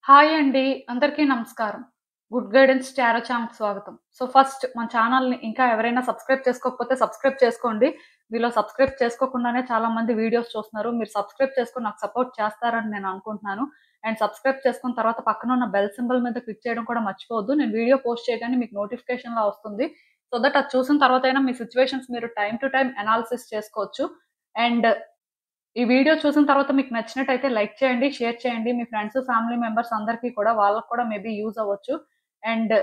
Hi అండి. అందరికీ నమస్కారం. గుడ్ గైడెన్స్ టారో ఛానల్‌కి స్వాగతం. ఫస్ట్ మన ఛానల్‌ని ఇంకా ఎవరైనా సబ్స్క్రైబ్ చేసుకోకపోతే సబ్స్క్రైబ్ చేసుకోండి. మీలో సబ్స్క్రైబ్ చేసుకోకుండానే చాలా మంది వీడియోస్ చూస్తున్నారు. మీరు సబ్స్క్రైబ్ చేసుకొని నాకు సపోర్ట్ చేస్తారని నేను అనుకుంటున్నాను. అండ్ సబ్స్క్రైబ్ చేసుకున్న తర్వాత పక్కన ఉన్న బెల్ సింబల్ మీద క్లిక్ చేయడం కూడా మర్చిపోవద్దు. నేను వీడియో పోస్ట్ చేయగానే మీకు నోటిఫికేషన్‌లా వస్తుంది. సో దట్ అది చూసిన తర్వాతైనా మీ సిట్యుయేషన్స్ మీరు టైమ్ టు టైమ్ అనాలిసిస్ చేసుకోవచ్చు. అండ్ ఈ వీడియో చూసిన తర్వాత మీకు నచ్చినట్టయితే లైక్ చేయండి, షేర్ చేయండి. మీ ఫ్రెండ్స్, ఫ్యామిలీ మెంబర్స్ అందరికీ కూడా వాళ్ళకి కూడా మేబీ యూజ్ అవ్వచ్చు. అండ్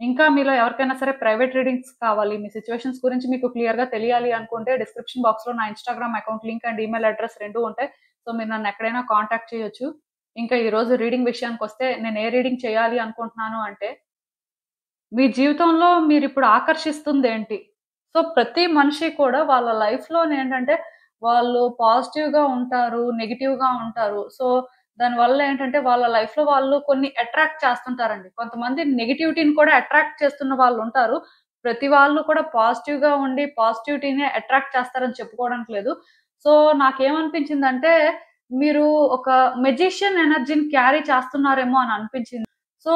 ఇంకా మీలో ఎవరికైనా సరే ప్రైవేట్ రీడింగ్స్ కావాలి, మీ సిట్యుయేషన్స్ గురించి మీకు క్లియర్‌గా తెలియాలి అనుకుంటే డిస్క్రిప్షన్ బాక్స్‌లో నా Instagram account link and email address 2 ఉంటాయి. సో మీరు నన్ను ఎక్కడైనా కాంటాక్ట్ చేయొచ్చు. ఇంకా ఈరోజు రీడింగ్ విషయానికొస్తే నేను ఏ రీడింగ్ చేయాలి అనుకుంటున్నాను అంటే, మీ జీవితంలో మీరిప్పుడు ఆకర్షిస్తుందేంటి? సో ప్రతి మనిషి కూడా వాళ్ళ లైఫ్‌లోనేంటంటే వాళ్ళు పాజిటివ్‌గా ఉంటారు, నెగెటివ్‌గా ఉంటారు. సో దానివల్ల ఏంటంటే వాళ్ళ లైఫ్‌లో వాళ్ళు కొన్ని అట్రాక్ట్ చేస్తుంటారండి. కొంతమంది నెగటివిటీని కూడా అట్రాక్ట్ చేస్తున్న వాళ్ళుంటారు. ప్రతి వాళ్ళు కూడా పాజిటివ్‌గా ఉండి పాజిటివిటీనే అట్రాక్ట్ చేస్తారని చెప్పుకోవడానికి లేదు. సో నాకేమనిపించిందంటే మీరు ఒక మెజిషియన్ ఎనర్జీని క్యారీ చేస్తున్నారేమో అని అనిపించింది. సో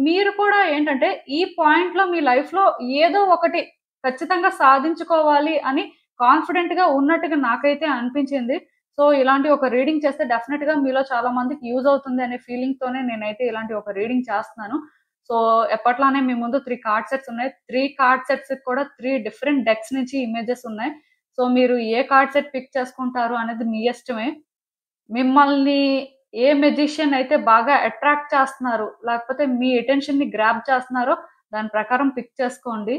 మీరు కూడా ఏంటంటే ఈ పాయింట్‌లో మీ లైఫ్‌లో ఏదో ఒకటి ఖచ్చితంగా సాధించుకోవాలి అని కాన్ఫిడెంట్‌గా ఉన్నట్టుగా నాకైతే అనిపించింది. సో ఇలాంటి ఒక రీడింగ్ చేస్తే డెఫినిట్‌గా మీలో చాలా మందికి యూజ్ అవుతుంది అనే ఫీలింగ్‌తోనే నేనైతే ఇలాంటి ఒక రీడింగ్ చేస్తున్నాను. సో ఎప్పట్లానే మీ ముందు 3 కార్డ్ సెట్స్ ఉన్నాయి. 3 కార్డ్ సెట్స్‌కి కూడా 3 డిఫరెంట్ డెక్స్ నుంచి ఇమేజెస్ ఉన్నాయి. సో మీరు ఏ కార్డ్ సెట్ పిక్ చేసుకుంటారు అనేది మీ ఇష్టమే. మిమ్మల్ని ఏ మెజిషియన్ అయితే బాగా అట్రాక్ట్ చేస్తున్నారు, లేకపోతే మీ అటెన్షన్‌ని గ్రాబ్ చేస్తున్నారో దాని ప్రకారం పిక్ చేసుకోండి.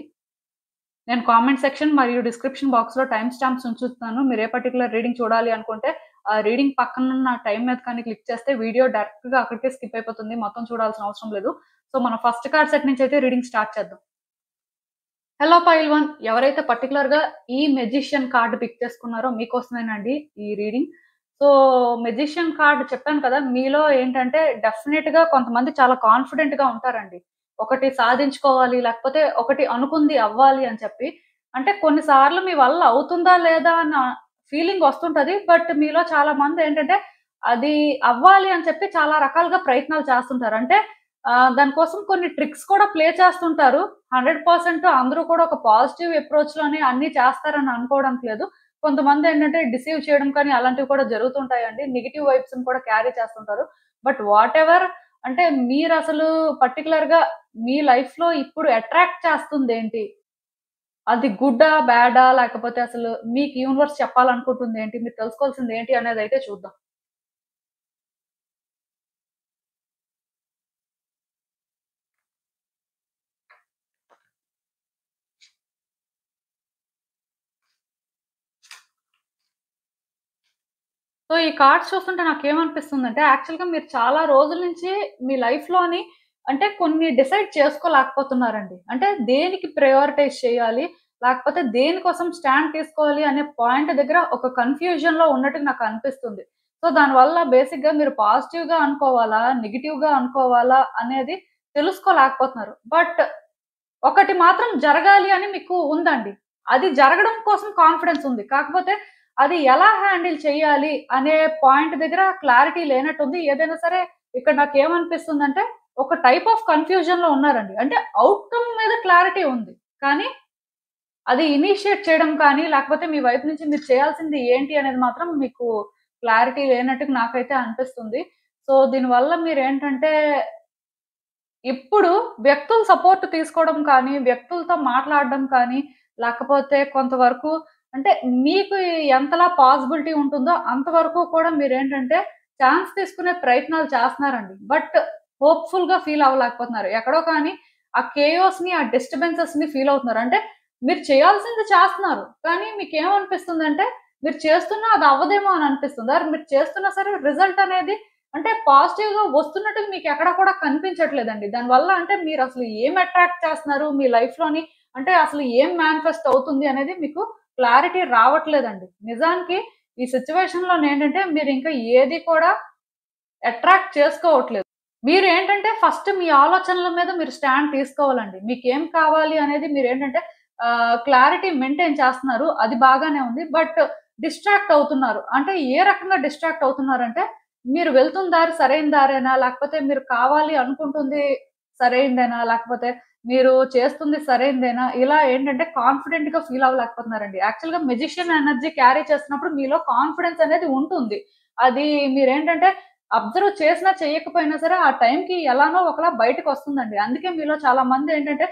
నేను కామెంట్ సెక్షన్ మరియు డిస్క్రిప్షన్ బాక్స్‌లో టైమ్ స్టాంప్స్ ఉంచుతున్నాను. మీరు ఏ పర్టిక్యులర్ రీడింగ్ చూడాలి అనుకుంటే, ఆ రీడింగ్ పక్కనున్న టైమ్ మీద కానీ క్లిక్ చేస్తే వీడియో డైరెక్ట్‌గా అక్కడికే స్కిప్ అయిపోతుంది. మొత్తం చూడాల్సిన అవసరం లేదు. సో మన ఫస్ట్ కార్డ్ సెట్ నుంచి అయితే రీడింగ్ స్టార్ట్ చేద్దాం. హలో పైల్ వన్, ఎవరైతే పర్టిక్యులర్‌గా ఈ మెజిషియన్ కార్డ్ పిక్ చేసుకున్నారో మీకోసమేనండి ఈ రీడింగ్. సో మెజిషియన్ కార్డ్ చెప్పాను కదా! మీలో ఏంటంటే డెఫినిట్‌గా కొంతమంది చాలా కాన్ఫిడెంట్‌గా ఉంటారండి. ఒకటి సాధించుకోవాలి, లేకపోతే ఒకటి అనుకుంది అవ్వాలి అని చెప్పి. అంటే కొన్ని సార్లు మీ వల్ల అవుతుందా లేదా అన్న ఫీలింగ్ వస్తుంటది. బట్ మీలో చాలా మందేంటంటే అది అవ్వాలి అని చెప్పి చాలా రకాలుగా ప్రయత్నాలు చేస్తుంటారు. అంటే దాని కోసం కొన్ని ట్రిక్స్ కూడా ప్లే చేస్తుంటారు. 100% అందరూ కూడా ఒక పాజిటివ్ అప్రోచ్‌లోనే అన్నీ చేస్తారని అనుకోవడానికి లేదు. కొంతమందేంటంటే డిసీవ్ చేయడం కానీ అలాంటివి కూడా జరుగుతుంటాయండి. నెగెటివ్ వైబ్స్‌ని కూడా క్యారీ చేస్తుంటారు. బట్ వాటెవర్ అంటే మీరసలు పర్టిక్యులర్‌గా మీ లైఫ్‌లో ఇప్పుడు అట్రాక్ట్ చేస్తుందేంటి? అది గుడ్డా? బ్యాడా? లేకపోతే అసలు మీకు యూనివర్స్ చెప్పాలనుకుంటుందేంటి? మీరు తెలుసుకోవాల్సిందేంటి అనేదైతే చూద్దాం. సో, ఈ కార్డ్స్ చూస్తుంటే నాకేమనిపిస్తుందంటే, యాక్చువల్‌గా మీరు చాలా రోజుల నుంచి మీ లైఫ్‌లోని అంటే కొన్ని డిసైడ్ చేసుకోలేకపోతున్నారండి. అంటే దేనికి ప్రయారిటైజ్ చేయాలి? లేకపోతే దేనికోసం స్టాండ్ తీసుకోవాలి అనే పాయింట్ దగ్గర ఒక కన్‌ఫ్యూజన్‌లో ఉన్నట్టుగా నాకనిపిస్తుంది. సో, దానివల్ల బేసిక్‌గా మీరు పాజిటివ్‌గా అనుకోవాలా? నెగెటివ్‌గా అనుకోవాలా? అనేది తెలుసుకోలేకపోతున్నారు. బట్ ఒకటి మాత్రం జరగాలి అని మీకు ఉందండి. అది జరగడం కోసం కాన్ఫిడెన్స్ ఉంది. కాకపోతే అది ఎలా హ్యాండిల్ చేయాలి అనే పాయింట్ దగ్గర క్లారిటీ లేనట్టుంది. ఏదైనా సరే ఇక్కడ నాకేమనిపిస్తుందంటే ఒక టైప్ ఆఫ్ కన్‌ఫ్యూజన్‌లో ఉన్నారండి. అంటే ఔట్‌కమ్ మీద క్లారిటీ ఉంది. కానీ అది ఇనిషియేట్ చేయడం కానీ, లేకపోతే మీ వైపు నుంచి మీరు చేయాల్సింది ఏంటి అనేది మాత్రం మీకు క్లారిటీ లేనట్టుగా నాకైతే అనిపిస్తుంది. సో దీనివల్ల మీరేంటంటే ఇప్పుడు వ్యక్తుల సపోర్ట్ తీసుకోవడం కానీ, వ్యక్తులతో మాట్లాడడం కానీ, లేకపోతే కొంతవరకు అంటే మీకు ఎంతలా పాసిబిలిటీ ఉంటుందో అంతవరకు కూడా మీరేంటంటే ఛాన్స్ తీసుకునే ప్రయత్నాలు చేస్తున్నారండి. బట్ హోప్‌ఫుల్‌గా ఫీల్ అవ్వలేకపోతున్నారు. ఎక్కడో కానీ ఆ కేయోస్‌ని, ఆ డిస్టర్బెన్సెస్‌ని ఫీల్ అవుతున్నారు. అంటే మీరు చేయాల్సింది చేస్తున్నారు. కానీ మీకేమనిపిస్తుందంటే మీరు చేస్తున్నా అది అవ్వదేమో అని అనిపిస్తుంది. ఆర్ మీరు చేస్తున్నా సరే రిజల్ట్ అనేది అంటే పాజిటివ్‌గా వస్తున్నట్టుగా మీకెక్కడ కూడా కనిపించట్లేదండి. దానివల్ల అంటే మీరసలు ఏం అట్రాక్ట్ చేస్తున్నారు మీ లైఫ్‌లోని అంటే అసలు ఏం మేనిఫెస్ట్ అవుతుంది అనేది మీకు క్లారిటీ రావట్లేదండి. నిజానికి ఈ సిట్యుయేషన్‌లోనేంటంటే మీరింకా ఏది కూడా అట్రాక్ట్ చేసుకోవట్లేదు. మీరేంటంటే ఫస్ట్ మీ ఆలోచనల మీద మీరు స్టాండ్ తీసుకోవాలండి. మీకేం కావాలి అనేది మీరేంటంటే క్లారిటీ మెయింటైన్ చేస్తున్నారు. అది బాగానే ఉంది. బట్ డిస్ట్రాక్ట్ అవుతున్నారు. అంటే ఏ రకంగా డిస్ట్రాక్ట్ అవుతున్నారంటే, మీరు వెళ్తున్న దారి సరైన దారేనా? లేకపోతే మీరు కావాలి అనుకుంటుంది సరైనదేనా? లేకపోతే మీరు చేస్తుంది సరైనదేనా? ఇలా ఏంటంటే కాన్ఫిడెంట్‌గా ఫీల్ అవ్వలేకపోతున్నారండి. యాక్చువల్‌గా మెజిషియన్ ఎనర్జీ క్యారీ చేస్తున్నప్పుడు మీలో కాన్ఫిడెన్స్ అనేది ఉంటుంది. అది మీరేంటంటే అబ్జర్వ్ చేసినా చేయకపోయినా సరే ఆ టైంకి ఎలానో ఒకలా బయటకొస్తుందండి. అందుకే మీలో చాలా మందేంటంటే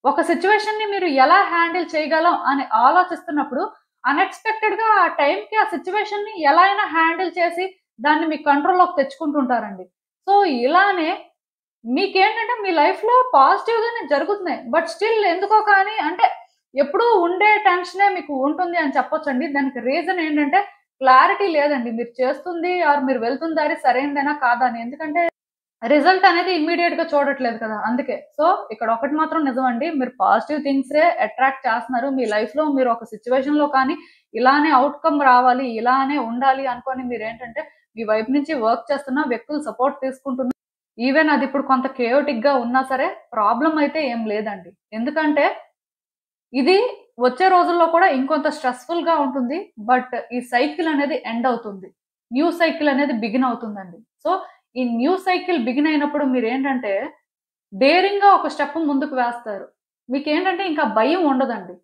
ఒక సిట్యుయేషన్‌ని మీరు ఎలా హ్యాండిల్ చేయగలం అని ఆలోచిస్తున్నప్పుడు, అన్‌ఎక్స్‌పెక్టెడ్‌గా ఆ టైంకి ఆ సిట్యుయేషన్‌ని ఎలా అయినా హ్యాండిల్ చేసి, దాన్ని మీ కంట్రోల్‌లోకి తెచ్చుకుంటుంటారండి. సో, ఇలానే మీకేంటంటే మీ లైఫ్‌లో పాజిటివ్‌గానే జరుగుతున్నాయి. బట్ స్టిల్ ఎందుకో కానీ అంటే ఎప్పుడూ ఉండే టెన్షనే మీకు ఉంటుంది అని చెప్పొచ్చండి. దానికి రీజన్ ఏంటంటే క్లారిటీ లేదండి. మీరు చేస్తుంది ఆర్ మీరు వెళ్తున్న దారి సరైనదేనా కాదా అని. ఎందుకంటే రిజల్ట్ అనేది ఇమ్మీడియేట్‌గా చూడట్లేదు కదా! అందుకే. సో, ఇక్కడ ఒకటి మాత్రం నిజమండి. మీరు పాజిటివ్ థింగ్సే అట్రాక్ట్ చేస్తున్నారు. మీ లైఫ్‌లో మీరు ఒక సిట్యుయేషన్‌లో కానీ, ఇలానే ఔట్‌కమ్ రావాలి, ఇలానే ఉండాలి అనుకోని మీరేంటంటే, మీ వైపు నుంచి వర్క్ చేస్తున్న వ్యక్తులు సపోర్ట్ తీసుకుంటున్న ఈవెన్ అది ఇప్పుడు కొంత కేయోటిక్‌గా ఉన్నా సరే, ప్రాబ్లమ్ అయితే ఏం లేదండి. ఎందుకంటే, ఇది వచ్చే రోజుల్లో కూడా ఇంకొంత స్ట్రెస్‌ఫుల్‌గా ఉంటుంది. బట్ ఈ సైకిల్ అనేది ఎండ్ అవుతుంది. న్యూ సైకిల్ అనేది బిగిన్ అవుతుందండి. సో, ఈ న్యూ సైకిల్ బిగిన్ అయినప్పుడు మీరేంటంటే, డేరింగ్‌గా ఒక స్టెప్ ముందుకు వేస్తారు. మీకేంటంటే ఇంకా భయం ఉండదండి.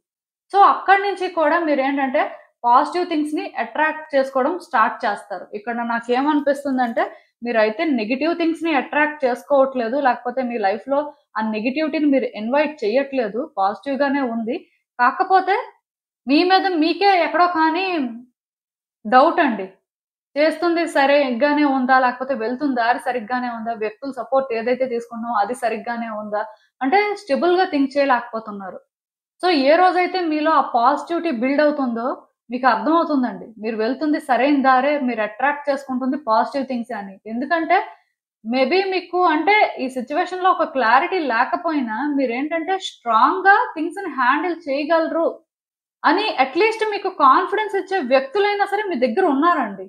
సో, అక్కడి నుంచి కూడా మీరేంటంటే పాజిటివ్ థింగ్స్‌ని అట్రాక్ట్ చేసుకోవడం స్టార్ట్ చేస్తారు. ఇక్కడ నాకేమనిపిస్తుందంటే, మీరైతే నెగెటివ్ థింగ్స్‌ని అట్రాక్ట్ చేసుకోవట్లేదు. లేకపోతే మీ లైఫ్‌లో ఆ నెగటివిటీని మీరు ఇన్వైట్ చేయట్లేదు. పాజిటివ్‌గానే ఉంది. కాకపోతే మీ మీద మీకే ఎక్కడో కానీ డౌట్ అండి. చేస్తుంది సరిగ్గానే ఉందా? లేకపోతే వెళ్తున్న దారి సరిగ్గానే ఉందా? వ్యక్తుల సపోర్ట్ ఏదైతే తీసుకుంటున్నామో అది సరిగ్గానే ఉందా? అంటే స్టేబుల్‌గా థింక్ చేయలేకపోతున్నారు. సో, ఏ రోజైతే మీలో ఆ పాజిటివిటీ బిల్డ్ అవుతుందో మీకు అర్థమవుతుందండి. మీరు వెళ్తుంది సరైన దారే. మీరు అట్రాక్ట్ చేసుకుంటుంది పాజిటివ్ థింగ్సే అని. ఎందుకంటే మేబీ మీకు అంటే ఈ సిట్యుయేషన్‌లో ఒక క్లారిటీ లేకపోయినా మీరేంటంటే స్ట్రాంగ్‌గా థింగ్స్‌ని హ్యాండిల్ చేయగలరు అని అట్‌లీస్ట్ మీకు కాన్ఫిడెన్స్ ఇచ్చే వ్యక్తులైనా సరే మీ దగ్గర ఉన్నారండి.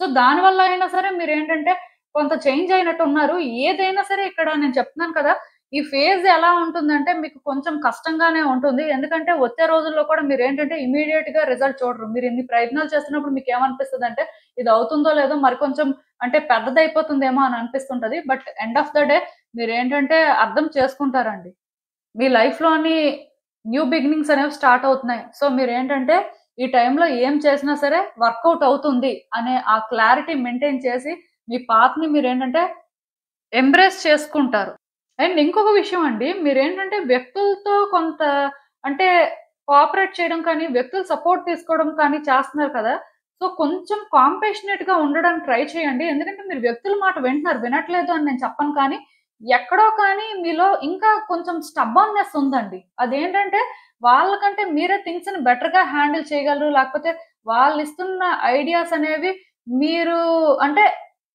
సో, దానివల్ల అయినా సరే మీరేంటంటే కొంత చేంజ్ అయినట్టున్నారు. ఏదైనా సరే ఇక్కడ నేను చెప్తున్నాను కదా! ఈ ఫేజ్ ఎలా ఉంటుందంటే మీకు కొంచెం కష్టంగానే ఉంటుంది. ఎందుకంటే వచ్చే రోజుల్లో కూడా మీరేంటంటే ఇమ్మీడియేట్‌గా రిజల్ట్ చూడరు. మీరు ఇన్ని ప్రయత్నాలు చేస్తున్నప్పుడు మీకేమనిపిస్తదంటే ఇది అవుతుందో లేదో మరికొంచెం అంటే పెద్దదయిపోతుందేమో అని అనిపిస్తుంటది. But end of the day మీరేంటంటే అర్థం చేసుకుంటారండి. మీ లైఫ్‌లోని న్యూ బిగినింగ్స్ అనేవి స్టార్ట్ అవుతున్నాయి. సో, మీరేంటంటే ఈ టైంలో ఏం చేసినా సరే వర్కౌట్ అవుతుంది అనే ఆ క్లారిటీ మెయింటైన్ చేసి మీ పాత్‌ని మీరేంటంటే ఎంబ్రేస్ చేసుకుంటారు. అండ్ ఇంకొక విషయం అండి. మీరేంటంటే వ్యక్తులతో కొంత అంటే కోఆపరేట్ చేయడం కానీ, వ్యక్తులు సపోర్ట్ తీసుకోవడం కానీ చేస్తున్నారు కదా! సో, కొంచెం కాంపాషనేట్‌గా ఉండడానికి ట్రై చేయండి. ఎందుకంటే మీరు వ్యక్తుల మాట వింటున్నారు. వినట్లేదు అని నేను చెప్పను కానీ, ఎక్కడో కానీ మీలో ఇంకా కొంచెం స్టబ్బర్న్‌నెస్ ఉందండి. అదేంటంటే వాళ్ళకంటే మీరే థింగ్స్‌ని బెటర్‌గా హ్యాండిల్ చేయగలరు. లేకపోతే వాళ్ళిస్తున్న ఐడియాస్ అనేవి మీరు అంటే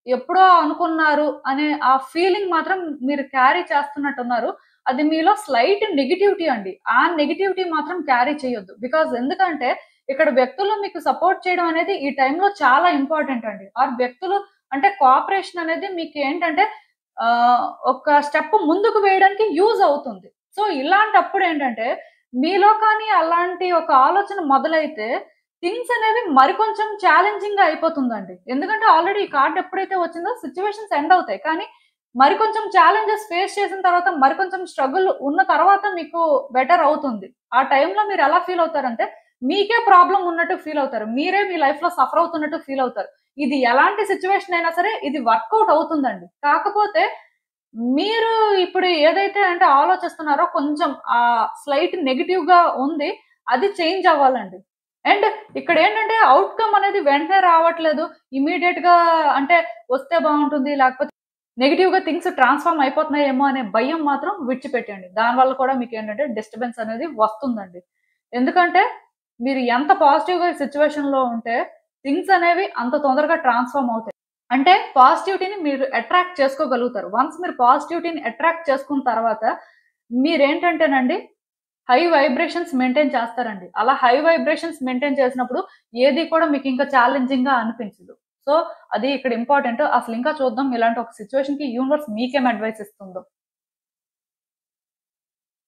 ఎప్పుడో అనుకున్నారు అనే ఆ ఫీలింగ్ మాత్రం మీరు క్యారీ చేస్తున్నట్టున్నారు. అది మీలో స్లైట్ నెగటివిటీ అండి. ఆ నెగటివిటీ మాత్రం క్యారీ చేయొద్దు. బికాజ్ ఎందుకంటే ఇక్కడ వ్యక్తులు మీకు సపోర్ట్ చేయడం అనేది ఈ టైంలో చాలా ఇంపార్టెంట్ అండి. ఆర్ వ్యక్తులు అంటే కోఆపరేషన్ అనేది మీకేంటంటే ఒక స్టెప్ ముందుకు వేయడానికి యూజ్ అవుతుంది. సో, ఇలాంటప్పుడేంటంటే మీలో కానీ అలాంటి ఒక ఆలోచన మొదలైతే థింగ్స్ అనేవి మరికొంచెం ఛాలెంజింగ్‌గా అయిపోతుందండి. ఎందుకంటే ఆల్రెడీ ఈ కార్డ్ ఎప్పుడైతే వచ్చిందో సిట్యుయేషన్స్ ఎండ్ అవుతాయి. కానీ మరికొంచెం ఛాలెంజెస్ ఫేస్ చేసిన తర్వాత, మరికొంచెం స్ట్రగుల్ ఉన్న తర్వాత మీకు బెటర్ అవుతుంది. ఆ టైంలో మీరెలా ఫీల్ అవుతారంటే, మీకే ప్రాబ్లమ్ ఉన్నట్టు ఫీల్ అవుతారు. మీరే మీ లైఫ్‌లో సఫర్ అవుతున్నట్టు ఫీల్ అవుతారు. ఇది ఎలాంటి సిట్యుయేషన్ అయినా సరే ఇది వర్కౌట్ అవుతుందండి. కాకపోతే మీరు ఇప్పుడు ఏదైతే అంటే ఆలోచిస్తున్నారో కొంచెం స్లైట్ నెగెటివ్‌గా ఉంది. అది చేంజ్ అవ్వాలండి. అండ్ ఇక్కడేంటంటే ఔట్‌కమ్ అనేది వెంటనే రావట్లేదు. ఇమ్మీడియేట్‌గా అంటే వస్తే బావుంటుంది. లేకపోతే నెగెటివ్‌గా థింగ్స్ ట్రాన్స్‌ఫార్మ్ అయిపోతున్నాయేమో అనే భయం మాత్రం విడిచిపెట్టండి. దానివల్ల కూడా మీకేంటంటే డిస్టర్బెన్స్ అనేది వస్తుందండి. ఎందుకంటే మీరు ఎంత పాజిటివ్‌గా ఈ సిట్యుయేషన్‌లో ఉంటే థింగ్స్ అనేవి అంత తొందరగా ట్రాన్స్‌ఫార్మ్ అవుతాయి. అంటే పాజిటివిటీని మీరు అట్రాక్ట్ చేసుకోగలుగుతారు. వన్స్ మీరు పాజిటివిటీని అట్రాక్ట్ చేసుకున్న తర్వాత మీరేంటంటేనండి హై వైబ్రేషన్స్ మెయింటైన్ చేస్తారండి. అలా హై వైబ్రేషన్స్ మెయింటైన్ చేసినప్పుడు ఏది కూడా మీకింకా ఛాలెంజింగ్‌గా అనిపించదు. సో, అది ఇక్కడ ఇంపార్టెంట్. అసలింకా చూద్దాం ఇలాంటి ఒక సిట్యుయేషన్‌కి యూనివర్స్ మీకేం అడ్వైస్ ఇస్తుందో.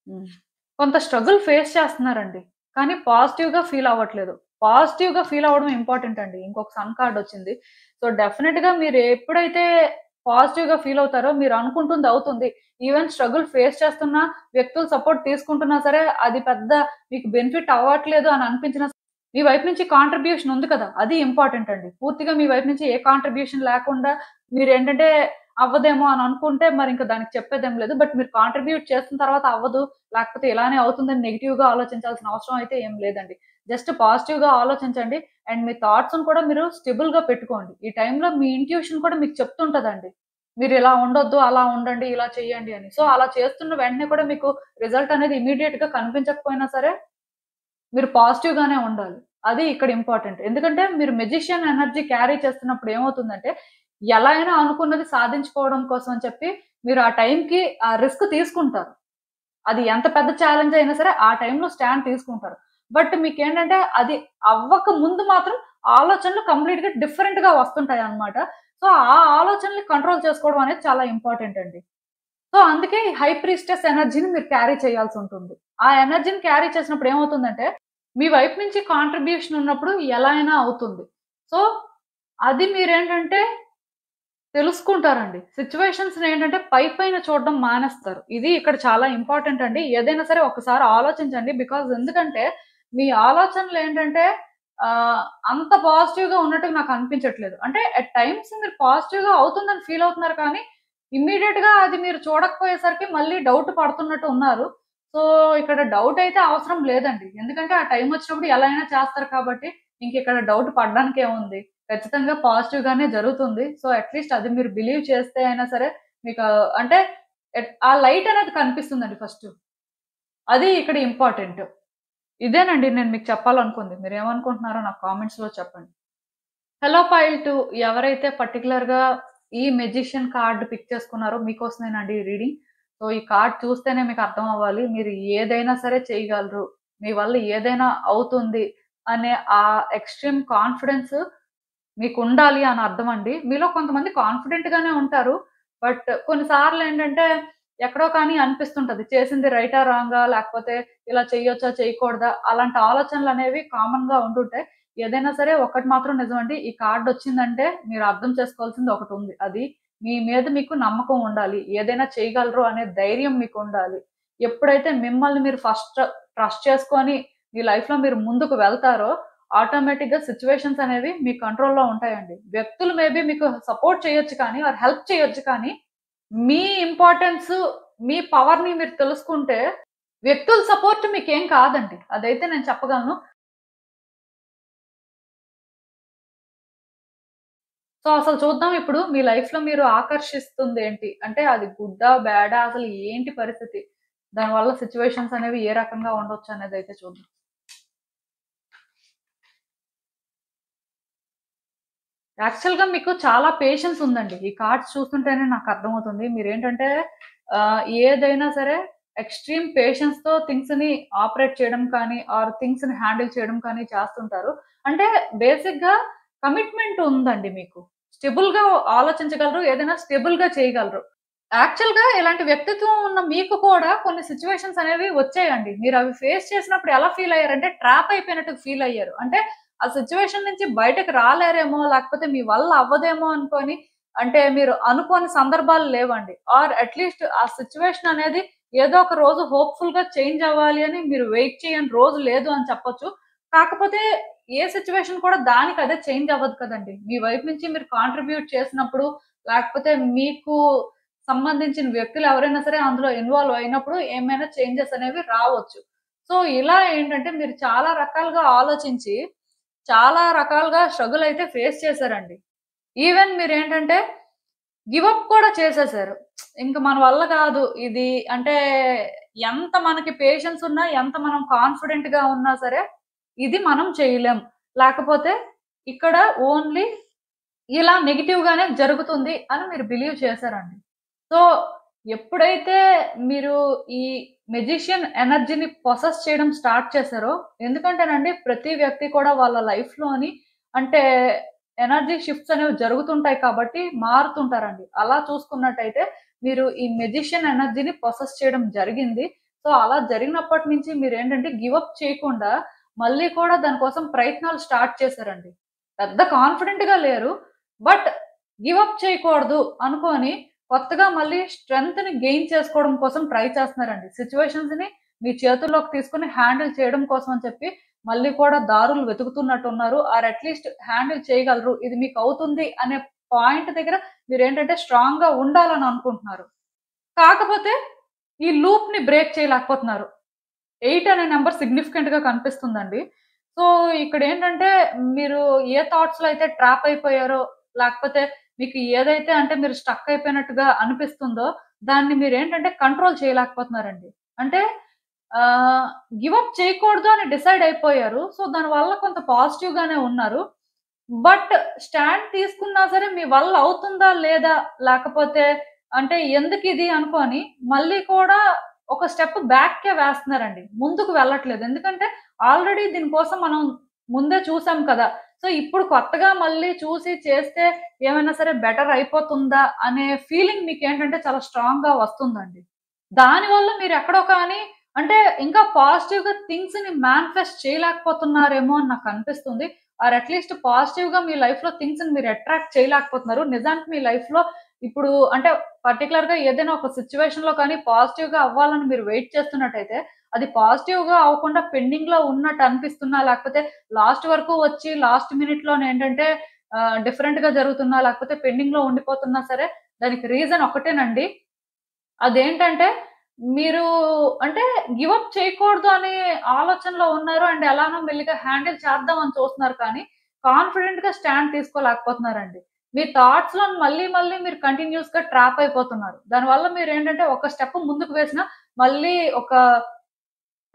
హ్మ్. కొంత స్ట్రగుల్ ఫేస్ చేస్తున్నారండి. కానీ పాజిటివ్‌గా ఫీల్ అవ్వట్లేదు. పాజిటివ్ గా ఫీల్ అవ్వడం ఇంపార్టెంట్ అండి. ఇంకొక సన్ కార్డ్ వచ్చింది. సో డెఫినెట్ గా మీరు ఎప్పుడైతే పాజిటివ్ గా ఫీల్ అవుతారో మీరు అనుకుంటుంది అవుతుంది. ఈవెన్ స్ట్రగుల్ ఫేస్ చేస్తున్న వ్యక్తులు సపోర్ట్ తీసుకుంటున్నా సరే అది పెద్ద మీకు బెనిఫిట్ అవ్వట్లేదు అని అనిపించినా మీ వైపు నుంచి కాంట్రిబ్యూషన్ ఉంది కదా! అది ఇంపార్టెంట్ అండి. పూర్తిగా మీ వైపు నుంచి ఏ కాంట్రిబ్యూషన్ లేకుండా మీరేంటంటే అవ్వదేమో అని అనుకుంటే మరింక దానికి చెప్పేదేం లేదు. బట్ మీరు కాంట్రిబ్యూట్ చేసిన తర్వాత అవ్వదు, లేకపోతే ఇలానే అవుతుందని నెగెటివ్‌గా ఆలోచించాల్సిన అవసరం అయితే ఏం లేదండి. జస్ట్ పాజిటివ్‌గా ఆలోచించండి. అండ్ మీ థాట్స్‌ని కూడా మీరు స్టేబుల్‌గా పెట్టుకోండి. ఈ టైంలో మీ ఇంట్యూషన్ కూడా మీకు చెప్తుంటదండి. మీరిలా ఉండొద్దు, అలా ఉండండి, ఇలా చేయండి అని. సో, అలా చేస్తున్న వెంటనే కూడా మీకు రిజల్ట్ అనేది ఇమ్మీడియేట్‌గా కనిపించకపోయినా సరే మీరు పాజిటివ్ గానే ఉండాలి. అది ఇక్కడ ఇంపార్టెంట్. ఎందుకంటే మీరు మెజిషియన్ ఎనర్జీ క్యారీ చేస్తున్నప్పుడు ఏమవుతుందంటే, ఎలా అయినా అనుకున్నది సాధించుకోవడం కోసం అని చెప్పి మీరు ఆ టైంకి ఆ రిస్క్ తీసుకుంటారు. అది ఎంత పెద్ద ఛాలెంజ్ అయినా సరే ఆ టైంలో స్టాండ్ తీసుకుంటారు. బట్ మీకేంటంటే అది అవ్వక ముందు మాత్రం ఆలోచనలు కంప్లీట్‌గా డిఫరెంట్‌గా వస్తుంటాయన్నమాట. సో, ఆ ఆలోచనలు కంట్రోల్ చేసుకోవడం అనేది చాలా ఇంపార్టెంట్ అండి. సో, అందుకే ఈ హై ప్రీస్టెస్ ఎనర్జీని మీరు క్యారీ చేయాల్సుంటుంది. ఆ ఎనర్జీని క్యారీ చేసినప్పుడు ఏమవుతుందంటే, మీ వైపు నుంచి కాంట్రిబ్యూషన్ ఉన్నప్పుడు ఎలా అయినా అవుతుంది. సో, అది మీరేంటంటే తెలుసుకుంటారండి. సిట్యుయేషన్స్‌నేంటంటే పైపైన చూడడం మానేస్తారు. ఇది ఇక్కడ చాలా ఇంపార్టెంట్ అండి. ఏదైనా సరే ఒక్కసారి ఆలోచించండి. బికాజ్ ఎందుకంటే మీ ఆలోచనలేంటంటే అంత పాజిటివ్‌గా ఉన్నట్టుగా నాకు అనిపించట్లేదు. అంటే అట్ టైమ్స్ మీరు పాజిటివ్‌గా అవుతుందని ఫీల్ అవుతున్నారు కానీ, ఇమ్మీడియేట్‌గా అది మీరు చూడకపోయేసరికి మళ్ళీ డౌట్ పడుతున్నట్టు ఉన్నారు. సో, ఇక్కడ డౌట్ అయితే అవసరం లేదండి. ఎందుకంటే ఆ టైమ్ వచ్చినప్పుడు ఎలా అయినా చేస్తారు కాబట్టి, ఇంకిక్కడ డౌట్ పడడానికేముంది. ఖచ్చితంగా పాజిటివ్ గానే జరుగుతుంది. సో, అట్‌లీస్ట్ అది మీరు బిలీవ్ చేస్తే అయినా సరే మీకు అంటే ఆ లైట్ అనేది కనిపిస్తుందండి ఫస్టు. అది ఇక్కడ ఇంపార్టెంట్. ఇదేనండి నేను మీకు చెప్పాలనుకుంది. మీరేమనుకుంటున్నారో నాకు కామెంట్స్‌లో చెప్పండి. హలో పైల్ 2 ఎవరైతే పర్టిక్యులర్‌గా ఈ మెజిషియన్ కార్డ్ పిక్ చేసుకున్నారో మీకోసమేనండి ఈ రీడింగ్. సో, ఈ కార్డ్ చూస్తేనే మీకు అర్థం అవ్వాలి. మీరు ఏదైనా సరే చేయగలరు. మీ వల్ల ఏదైనా అవుతుంది అనే ఆ ఎక్స్‌ట్రీమ్ కాన్ఫిడెన్స్ మీకుండాలి అని అర్థమండి. మీలో కొంతమంది కాన్ఫిడెంట్ గానే ఉంటారు. బట్ కొన్ని సార్లేంటంటే ఎక్కడో కానీ అనిపిస్తుంటది. చేసింది రైటా? రాంగా? లేకపోతే ఇలా చేయొచ్చా? చేయకూడదా? అలాంటి ఆలోచనలనేవి కామన్‌గా ఉంటుంటాయి. ఏదైనా సరే ఒకటి మాత్రం నిజమండి. ఈ కార్డొచ్చిందంటే మీరు అర్థం చేసుకోవాల్సింది ఒకటుంది. అది మీ మీద మీకు నమ్మకం ఉండాలి. ఏదైనా చేయగలరు అనే ధైర్యం మీకుండాలి. ఎప్పుడైతే మిమ్మల్ని మీరు ఫస్ట్ ట్రస్ట్ చేసుకొని మీ లైఫ్‌లో మీరు ముందుకు వెళ్తారో ఆటోమేటిక్‌గా సిట్యుయేషన్స్ అనేవి మీ కంట్రోల్‌లో ఉంటాయండి. వ్యక్తులు మేబీ మీకు సపోర్ట్ చేయొచ్చు కానీ ఆర్ హెల్ప్ చేయొచ్చు కానీ, మీ ఇంపార్టెన్సు, మీ పవర్‌ని మీరు తెలుసుకుంటే, వ్యక్తుల సపోర్ట్ మీకేం కాదండి. అదైతే నేను చెప్పగలను. సో, అసలు చూద్దాం ఇప్పుడు మీ లైఫ్‌లో మీరు ఆకర్షిస్తుందేంటి? అంటే అది గుడ్డా? బ్యాడా? అసలు ఏంటి పరిస్థితి? దానివల్ల సిట్యుయేషన్స్ అనేవి ఏ రకంగా ఉండొచ్చనేదైతే చూద్దాం. యాక్చువల్‌గా మీకు చాలా పేషెన్స్ ఉందండి. ఈ కార్డ్స్ చూస్తుంటేనే నాకర్థమవుతుంది. మీరేంటంటే ఏదైనా సరే ఎక్స్‌ట్రీమ్ పేషెన్స్‌తో థింగ్స్‌ని ఆపరేట్ చేయడం కానీ, ఆర్ థింగ్స్‌ని హ్యాండిల్ చేయడం కానీ చేస్తుంటారు. అంటే బేసిక్‌గా కమిట్మెంట్ ఉందండి మీకు. స్టేబుల్‌గా ఆలోచించగలరు. ఏదైనా స్టేబుల్‌గా చేయగలరు. యాక్చువల్‌గా ఇలాంటి వ్యక్తిత్వం ఉన్న మీకు కూడా కొన్ని సిట్యుయేషన్స్ అనేవి వచ్చాయండి. మీరవి ఫేస్ చేసినప్పుడు ఎలా ఫీల్ అయ్యారంటే ట్రాప్ అయిపోయినట్టు ఫీల్ అయ్యారు. అంటే ఆ సిట్యుయేషన్ నుంచి బయటకి రాలేరేమో, లేకపోతే మీ వల్ల అవ్వదేమో అనుకోని అంటే మీరు అనుకోని సందర్భాలు లేవండి. ఆర్ అట్‌లీస్ట్ ఆ సిట్యుయేషన్ అనేది ఏదో ఒక రోజు హోప్‌ఫుల్‌గా చేంజ్ అవ్వాలి అని మీరు వెయిట్ చేయని రోజు లేదు అని చెప్పొచ్చు. కాకపోతే ఏ సిట్యుయేషన్ కూడా దానికదే చేంజ్ అవ్వదు కదండీ! మీ వైపు నుంచి మీరు కాంట్రిబ్యూట్ చేసినప్పుడు, లేకపోతే మీకు సంబంధించిన వ్యక్తులు ఎవరైనా సరే అందులో ఇన్వాల్వ్ అయినప్పుడు ఏమైనా చేంజెస్ అనేవి రావచ్చు. సో, ఇలా ఏంటంటే మీరు చాలా రకాలుగా ఆలోచించి, చాలా రకాలుగా స్ట్రగుల్ అయితే ఫేస్ చేశారండి. ఈవెన్ మీరేంటంటే గివ్ అప్ కూడా చేసేసారు. ఇంక మన వల్ల కాదు ఇది అంటే ఎంత మనకి పేషెన్స్ ఉన్నా, ఎంత మనం కాన్ఫిడెంట్‌గా ఉన్నా సరే, ఇది మనం చేయలేం. లేకపోతే ఇక్కడ ఓన్లీ ఇలా నెగెటివ్‌గానే జరుగుతుంది అని మీరు బిలీవ్ చేశారండి. సో, ఎప్పుడైతే మీరు ఈ మెజిషియన్ ఎనర్జీని పొసెస్ చేయడం స్టార్ట్ చేశారో ఎందుకంటేనండి ప్రతి వ్యక్తి కూడా వాళ్ళ లైఫ్‌లోని అంటే ఎనర్జీ షిఫ్ట్స్ అనేవి జరుగుతుంటాయి కాబట్టి మారుతుంటారండి. అలా చూసుకున్నట్టయితే మీరు ఈ మెజిషియన్ ఎనర్జీని పొసెస్ చేయడం జరిగింది. సో, అలా జరిగినప్పటి నుంచి మీరేంటంటే గివ్ అప్ చేయకుండా మళ్ళీ కూడా దానికోసం ప్రయత్నాలు స్టార్ట్ చేశారండి. పెద్ద కాన్ఫిడెంట్‌గా లేరు. బట్ గివ్ అప్ చేయకూడదు అనుకోని కొత్తగా మళ్ళీ స్ట్రెంగ్త్‌ని గెయిన్ చేసుకోవడం కోసం ట్రై చేస్తున్నారండి. సిట్యుయేషన్స్‌ని మీ చేతుల్లోకి తీసుకొని హ్యాండిల్ చేయడం కోసం అని చెప్పి మళ్ళీ కూడా దారులు వెతుకుతున్నట్టున్నారు. ఆర్ అట్‌లీస్ట్ హ్యాండిల్ చేయగలరు. ఇది మీకు అవుతుంది అనే పాయింట్ దగ్గర మీరేంటంటే స్ట్రాంగ్‌గా ఉండాలని అనుకుంటున్నారు. కాకపోతే ఈ లూప్‌ని బ్రేక్ చేయలేకపోతున్నారు. 8 అనే నంబర్ సిగ్నిఫికెంట్‌గా కనిపిస్తుందండి. సో, ఇక్కడేంటంటే మీరు ఏ థాట్స్‌లో అయితే ట్రాప్ అయిపోయారో, లేకపోతే మీకు ఏదైతే అంటే మీరు స్టక్ అయిపోయినట్టుగా అనిపిస్తుందో, దాన్ని మీరేంటంటే కంట్రోల్ చేయలేకపోతున్నారండి. అంటే గివ్ అప్ చేయకూడదు అని డిసైడ్ అయిపోయారు. సో, దానివల్ల కొంత పాజిటివ్‌గానే ఉన్నారు. బట్ స్టాండ్ తీసుకున్నా సరే మీ వల్ల అవుతుందా? లేదా? లేకపోతే అంటే ఎందుకిది అనుకోని మళ్ళీ కూడా ఒక స్టెప్ బ్యాక్‌కే వేస్తున్నారండి. ముందుకు వెళ్ళట్లేదు. ఎందుకంటే ఆల్రెడీ దీనికోసం మనం ముందే చూసాం కదా! సో, ఇప్పుడు కొత్తగా మళ్ళీ చూసి చేస్తే ఏమైనా సరే బెటర్ అయిపోతుందా? అనే ఫీలింగ్ మీకేంటంటే చాలా స్ట్రాంగ్‌గా వస్తుందండి. దానివల్ల మీరెక్కడో కానీ అంటే ఇంకా పాజిటివ్‌గా థింగ్స్‌ని మేనిఫెస్ట్ చేయలేకపోతున్నారేమో అని నాకనిపిస్తుంది. ఆర్ అట్‌లీస్ట్ పాజిటివ్‌గా మీ లైఫ్‌లో థింగ్స్‌ని మీరు అట్రాక్ట్ చేయలేకపోతున్నారు. నిజానికి మీ లైఫ్‌లో ఇప్పుడు అంటే పర్టిక్యులర్‌గా ఏదైనా ఒక సిట్యుయేషన్‌లో కానీ పాజిటివ్‌గా అవ్వాలని మీరు వెయిట్ చేస్తున్నట్టయితే, అది పాజిటివ్‌గా అవ్వకుండా పెండింగ్‌లో ఉన్నట్టు అనిపిస్తున్నా, లేకపోతే లాస్ట్ వరకు వచ్చి లాస్ట్ మినిట్‌లోనేంటంటే డిఫరెంట్‌గా జరుగుతున్నా, లేకపోతే పెండింగ్‌లో ఉండిపోతున్నా సరే, దానికి రీజన్ ఒకటేనండి. అదేంటంటే, మీరు అంటే గివ్ అప్ చేయకూడదు అనే ఆలోచనలో ఉన్నారు. అండ్ ఎలానో మెల్లిగా హ్యాండిల్ చేద్దాం అని చూస్తున్నారు కానీ, కాన్ఫిడెంట్‌గా స్టాండ్ తీసుకోలేకపోతున్నారండి. మీ థాట్స్‌లో మళ్ళీ, మళ్ళీ మీరు కంటిన్యూయస్‌గా ట్రాప్ అయిపోతున్నారు. దానివల్ల మీరేంటంటే, ఒక స్టెప్ ముందుకు వేసినా, మళ్ళీ ఒక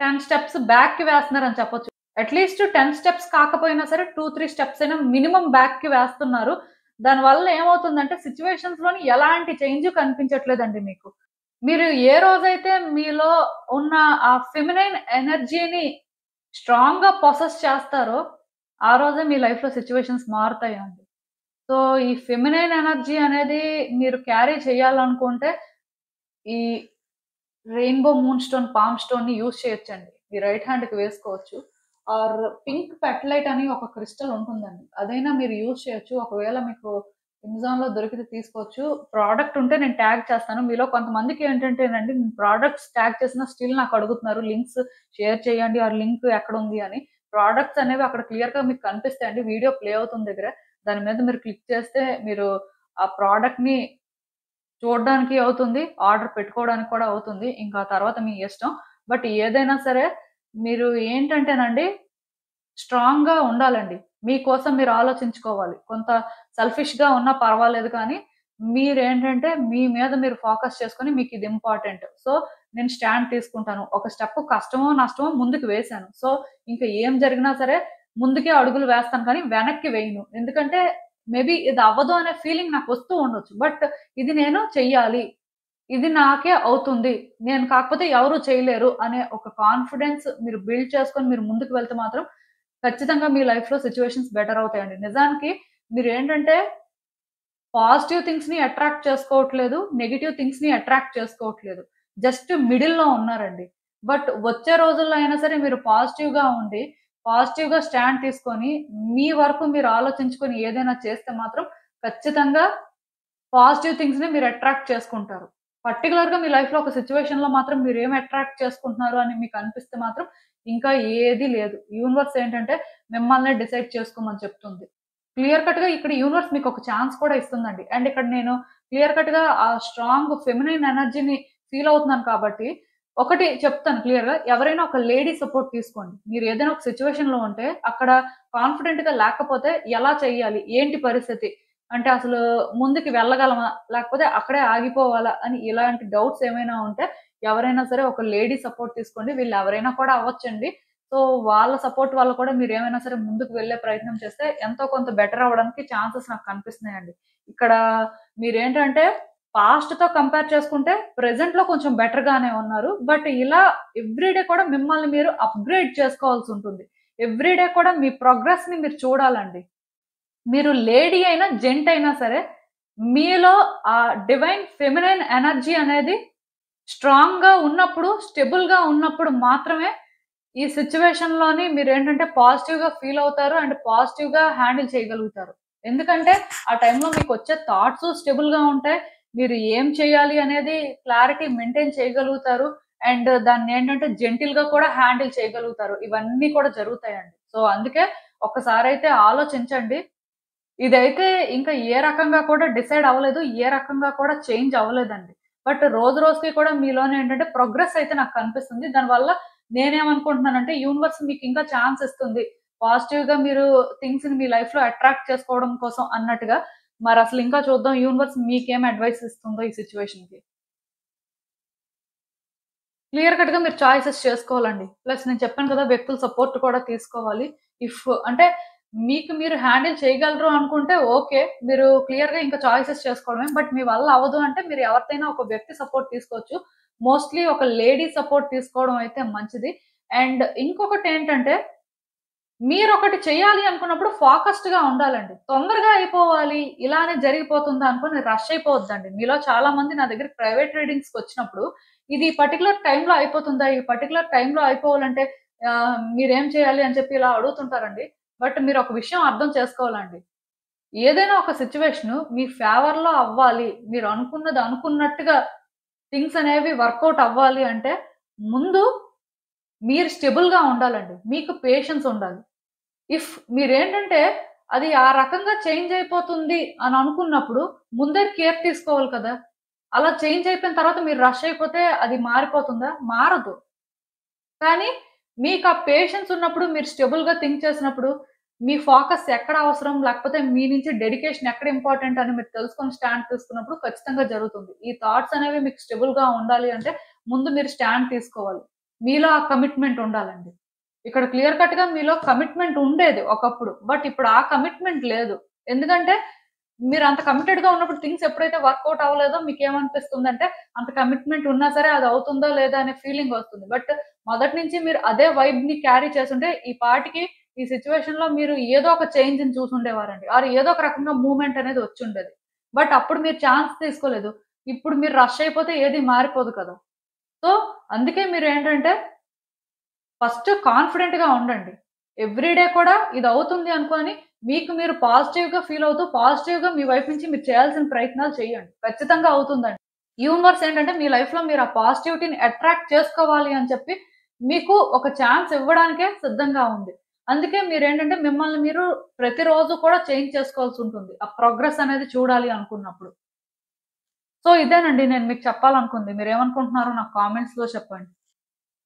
10 స్టెప్స్ బ్యాక్‌కి వేస్తున్నారని చెప్పొచ్చు. అట్‌లీస్ట్ 10 స్టెప్స్ కాకపోయినా సరే 2, 3 స్టెప్స్ అయినా మినిమమ్ బ్యాక్‌కి వేస్తున్నారు. దానివల్ల ఏమవుతుందంటే, సిట్యుయేషన్స్‌లోని ఎలాంటి చేంజ్ కనిపించట్లేదండి మీకు. మీరు ఏ రోజైతే మీలో ఉన్న ఆ ఫెమినైన్ ఎనర్జీని స్ట్రాంగ్‌గా పొసెస్ చేస్తారో, ఆ రోజే మీ లైఫ్‌లో సిట్యుయేషన్స్ మారుతాయండి. సో, ఈ ఫెమినైన్ ఎనర్జీ అనేది మీరు క్యారీ చేయాలనుకుంటే, ఈ రెయిన్‌బో మూన్ స్టోన్, పామ్ స్టోన్‌ని యూజ్ చేయొచ్చండి. మీ రైట్ హ్యాండ్‌కి వేసుకోవచ్చు. ఆర్ పింక్ పెర్లైట్ అని ఒక క్రిస్టల్ ఉంటుందండి. అదైనా మీరు యూజ్ చేయొచ్చు. ఒకవేళ మీకు అమెజాన్‌లో దొరికితే తీసుకోవచ్చు. ప్రొడక్ట్ ఉంటే నేను ట్యాగ్ చేస్తాను. మీలో కొంతమందికి ఏంటంటేనండి ప్రొడక్ట్స్ ట్యాగ్ చేసినా స్టిల్ నాకు అడుగుతున్నారు. లింక్స్ షేర్ చేయండి. ఆర్ లింక్ ఎక్కడుంది అని. ప్రొడక్ట్స్ అనేవి అక్కడ క్లియర్‌గా మీకు కనిపిస్తాయండి. వీడియో ప్లే అవుతున్న దగ్గర. దాని మీద మీరు క్లిక్ చేస్తే మీరు ఆ ప్రొడక్ట్‌ని చూడడానికి అవుతుంది. ఆర్డర్ పెట్టుకోవడానికి కూడా అవుతుంది. ఇంకా తర్వాత మీ ఇష్టం. బట్ ఏదైనా సరే మీరు ఏంటంటేనండి స్ట్రాంగ్‌గా ఉండాలండి. మీకోసం మీరు ఆలోచించుకోవాలి. కొంత సెల్ఫిష్‌గా ఉన్నా పర్వాలేదు కానీ, మీరేంటంటే మీ మీద మీరు ఫోకస్ చేసుకొని మీకిది ఇంపార్టెంట్. సో, నేను స్టాండ్ తీసుకుంటాను. ఒక స్టెప్ కష్టమో, నష్టమో ముందుకు వేశాను. సో, ఇంక ఏం జరిగినా సరే ముందుకే అడుగులు వేస్తాను కానీ వెనక్కి వేయను. ఎందుకంటే మేబీ ఇది అవ్వదు అనే ఫీలింగ్ నాకొస్తూ ఉండొచ్చు. బట్ ఇది నేను చెయ్యాలి. ఇది నాకే అవుతుంది. నేను కాకపోతే ఎవరు చేయలేరు అనే ఒక కాన్ఫిడెన్స్ మీరు బిల్డ్ చేసుకొని మీరు ముందుకు వెళ్తే మాత్రం ఖచ్చితంగా మీ లైఫ్‌లో సిట్యుయేషన్స్ బెటర్ అవుతాయండి. నిజానికి మీరేంటంటే పాజిటివ్ థింగ్స్‌ని అట్రాక్ట్ చేసుకోవట్లేదు. నెగెటివ్ థింగ్స్‌ని అట్రాక్ట్ చేసుకోవట్లేదు. జస్ట్ మిడిల్‌లో ఉన్నారండి. బట్ వచ్చే రోజుల్లో అయినా సరే మీరు పాజిటివ్‌గా ఉండి, పాజిటివ్‌గా స్టాండ్ తీసుకొని, మీ వరకు మీరు ఆలోచించుకొని ఏదైనా చేస్తే మాత్రం ఖచ్చితంగా పాజిటివ్ థింగ్స్‌ని మీరు అట్రాక్ట్ చేసుకుంటారు. పర్టిక్యులర్‌గా మీ లైఫ్‌లో ఒక సిట్యుయేషన్‌లో మాత్రం మీరేం అట్రాక్ట్ చేసుకుంటున్నారు అని మీకు అనిపిస్తే మాత్రం ఇంకా ఏది లేదు. యూనివర్స్ ఏంటంటే మిమ్మల్నే డిసైడ్ చేసుకోమని చెప్తుంది. క్లియర్ కట్‌గా ఇక్కడ యూనివర్స్ మీకొక ఛాన్స్ కూడా ఇస్తుందండి. అండ్ ఇక్కడ నేను క్లియర్ కట్‌గా ఆ స్ట్రాంగ్ ఫెమినైన్ ఎనర్జీని ఫీల్ అవుతున్నాను కాబట్టి, ఒకటి చెప్తాను క్లియర్‌గా. ఎవరైనా ఒక లేడీ సపోర్ట్ తీసుకోండి. మీరు ఏదైనా ఒక సిట్యుయేషన్‌లో ఉంటే అక్కడ కాన్ఫిడెంట్‌గా లేకపోతే ఎలా చేయాలి? ఏంటి పరిస్థితి? అంటే అసలు ముందుకు వెళ్ళగలమా? లేకపోతే అక్కడే ఆగిపోవాలా? అని ఇలాంటి డౌట్స్ ఏమైనా ఉంటే ఎవరైనా సరే ఒక లేడీ సపోర్ట్ తీసుకోండి. వీళ్ళెవరైనా కూడా అవ్వచ్చండి. సో, వాళ్ళ సపోర్ట్ వల్ల కూడా మీరేమైనా సరే ముందుకు వెళ్ళే ప్రయత్నం చేస్తే ఎంతో కొంత బెటర్ అవ్వడానికి ఛాన్సెస్ నాకు కనిపిస్తున్నాయండి. ఇక్కడ మీరేంటంటే పాస్ట్‌తో కంపేర్ చేసుకుంటే ప్రెజెంట్‌లో కొంచెం బెటర్‌గానే ఉన్నారు. బట్ ఇలా ఎవ్రీ డే కూడా మిమ్మల్ని మీరు అప్‌గ్రేడ్ చేసుకోవాల్సుంటుంది. ఎవ్రీ డే కూడా మీ ప్రోగ్రెస్‌ని మీరు చూడాలండి. మీరు లేడీ అయినా, జెంట్ అయినా సరే, మీలో ఆ డివైన్ ఫెమినైన్ ఎనర్జీ అనేది స్ట్రాంగ్‌గా ఉన్నప్పుడు, స్టెబుల్‌గా ఉన్నప్పుడు మాత్రమే ఈ సిట్యుయేషన్‌లోని మీరేంటంటే పాజిటివ్‌గా ఫీల్ అవుతారు. అండ్ పాజిటివ్‌గా హ్యాండిల్ చేయగలుగుతారు. ఎందుకంటే ఆ టైంలో మీకొచ్చే థాట్స్ స్టేబుల్‌గా ఉంటాయి. మీరు ఏం చేయాలి అనేది క్లారిటీ మెయింటైన్ చేయగలుగుతారు. అండ్ దాన్నేంటంటే జెంటిల్‌గా కూడా హ్యాండిల్ చేయగలుగుతారు. ఇవన్నీ కూడా జరుగుతాయండి. సో, అందుకే ఒక్కసారైతే ఆలోచించండి. ఇదైతే ఇంకా ఏ రకంగా కూడా డిసైడ్ అవ్వలేదు. ఏ రకంగా కూడా చేంజ్ అవ్వలేదండి. బట్ రోజు రోజుకి కూడా మీలోనే ఏంటంటే ప్రోగ్రెస్ అయితే నాకు కనిపిస్తుంది. దానివల్ల నేనేమనుకుంటున్నానంటే యూనివర్స్ మీకింకా ఛాన్స్ ఇస్తుంది. పాజిటివ్‌గా మీరు థింగ్స్‌ని మీ లైఫ్‌లో అట్రాక్ట్ చేసుకోవడం కోసం అన్నట్టుగా. మరసలు ఇంకా చూద్దాం యూనివర్స్ మీకేం అడ్వైస్ ఇస్తుందో ఈ సిట్యుయేషన్‌కి. క్లియర్ కట్‌గా మీరు చాయిసెస్ చేసుకోవాలండి. ప్లస్ నేను చెప్పాను కదా! వ్యక్తుల సపోర్ట్ కూడా తీసుకోవాలి. ఇఫ్ అంటే మీకు మీరు హ్యాండిల్ చేయగలరు అనుకుంటే ఓకే. మీరు క్లియర్‌గా ఇంకా చాయిసెస్ చేసుకోవడమే. బట్ మీ వల్ల అవ్వదు అంటే మీరు ఎవరితైనా ఒక వ్యక్తి సపోర్ట్ తీసుకోవచ్చు. మోస్ట్‌లీ ఒక లేడీ సపోర్ట్ తీసుకోవడం అయితే మంచిది. అండ్ ఇంకొకటేంటంటే మీరొకటి చేయాలి అనుకున్నప్పుడు ఫోకస్డ్‌గా ఉండాలండి. తొందరగా అయిపోవాలి, ఇలానే జరిగిపోతుందా అనుకోని రష్ అయిపోవద్దండి. మీలో చాలా మంది నా దగ్గర ప్రైవేట్ రీడింగ్స్‌కొచ్చినప్పుడు, ఇది ఈ పర్టిక్యులర్ టైమ్‌లో అయిపోతుందా? ఈ పర్టిక్యులర్ టైమ్‌లో అయిపోవాలంటే మీరేం చేయాలి అని చెప్పి ఇలా అడుగుతుంటారండి. బట్ మీరొక విషయం అర్థం చేసుకోవాలండి. ఏదైనా ఒక సిట్యుయేషను మీ ఫేవర్‌లో అవ్వాలి, మీరు అనుకున్నది అనుకున్నట్టుగా థింగ్స్ అనేవి వర్కౌట్ అవ్వాలి అంటే, ముందు మీరు స్టేబుల్‌గా ఉండాలండి. మీకు పేషెన్స్ ఉండాలి. ఇఫ్ మీరేంటంటే, అది ఆ రకంగా చేంజ్ అయిపోతుంది అని అనుకున్నప్పుడు, ముందే కేర్ తీసుకోవాలి కదా! అలా చేంజ్ అయిపోయిన తర్వాత మీరు రష్ అయిపోతే అది మారిపోతుందా? మారదు. కానీ మీకా పేషెన్స్ ఉన్నప్పుడు, మీరు స్టేబుల్‌గా థింక్ చేసినప్పుడు, మీ ఫోకస్ ఎక్కడ అవసరం, లేకపోతే మీ నుంచి డెడికేషన్ ఎక్కడ ఇంపార్టెంట్ అని మీరు తెలుసుకొని స్టాండ్ తీసుకున్నప్పుడు ఖచ్చితంగా జరుగుతుంది. ఈ థాట్స్ అనేవి మీకు స్టేబుల్‌గా ఉండాలి అంటే, ముందు మీరు స్టాండ్ తీసుకోవాలి. మీలో ఆ కమిట్మెంట్ ఉండాలండి. ఇక్కడ క్లియర్ కట్‌గా మీలో కమిట్మెంట్ ఉండేది ఒకప్పుడు. బట్ ఇప్పుడు ఆ కమిట్మెంట్ లేదు. ఎందుకంటే మీరంత కమిటెడ్‌గా ఉన్నప్పుడు థింగ్స్ ఎప్పుడైతే వర్కౌట్ అవ్వలేదో మీకేమనిపిస్తుందంటే, అంత కమిట్మెంట్ ఉన్నా సరే అది అవుతుందా లేదా అనే ఫీలింగ్ వస్తుంది. బట్ మొదటి నుంచి మీరు అదే వైబ్‌ని క్యారీ చేసుంటే ఈ పాటికి ఈ సిట్యుయేషన్‌లో మీరు ఏదో ఒక చేంజ్‌ని చూసుండేవారండి. ఆర్ ఏదో ఒక రకంగా మూవ్‌మెంట్ అనేది వచ్చుండేది. బట్ అప్పుడు మీరు ఛాన్స్ తీసుకోలేదు. ఇప్పుడు మీరు రష్ అయిపోతే ఏది మారిపోదు కదా! సో, అందుకే మీరేంటంటే ఫస్ట్ కాన్ఫిడెంట్‌గా ఉండండి. ఎవ్రీ డే కూడా ఇదవుతుంది అనుకోని మీకు మీరు పాజిటివ్‌గా ఫీల్ అవుతూ, పాజిటివ్‌గా మీ వైపు నుంచి మీరు చేయాల్సిన ప్రయత్నాలు చేయండి. ఖచ్చితంగా అవుతుందండి. యూనివర్స్ ఏంటంటే మీ లైఫ్‌లో మీరు ఆ పాజిటివిటీని అట్రాక్ట్ చేసుకోవాలి అని చెప్పి మీకు ఒక ఛాన్స్ ఇవ్వడానికే సిద్ధంగా ఉంది. అందుకే మీరేంటంటే మిమ్మల్ని మీరు ప్రతిరోజు కూడా చేంజ్ చేసుకోవాల్సుంటుంది. ఆ ప్రోగ్రెస్ అనేది చూడాలి అనుకున్నప్పుడు. సో, ఇదేనండి నేను మీకు చెప్పాలనుకుంది. మీరేమనుకుంటున్నారో నాకు కామెంట్స్‌లో చెప్పండి.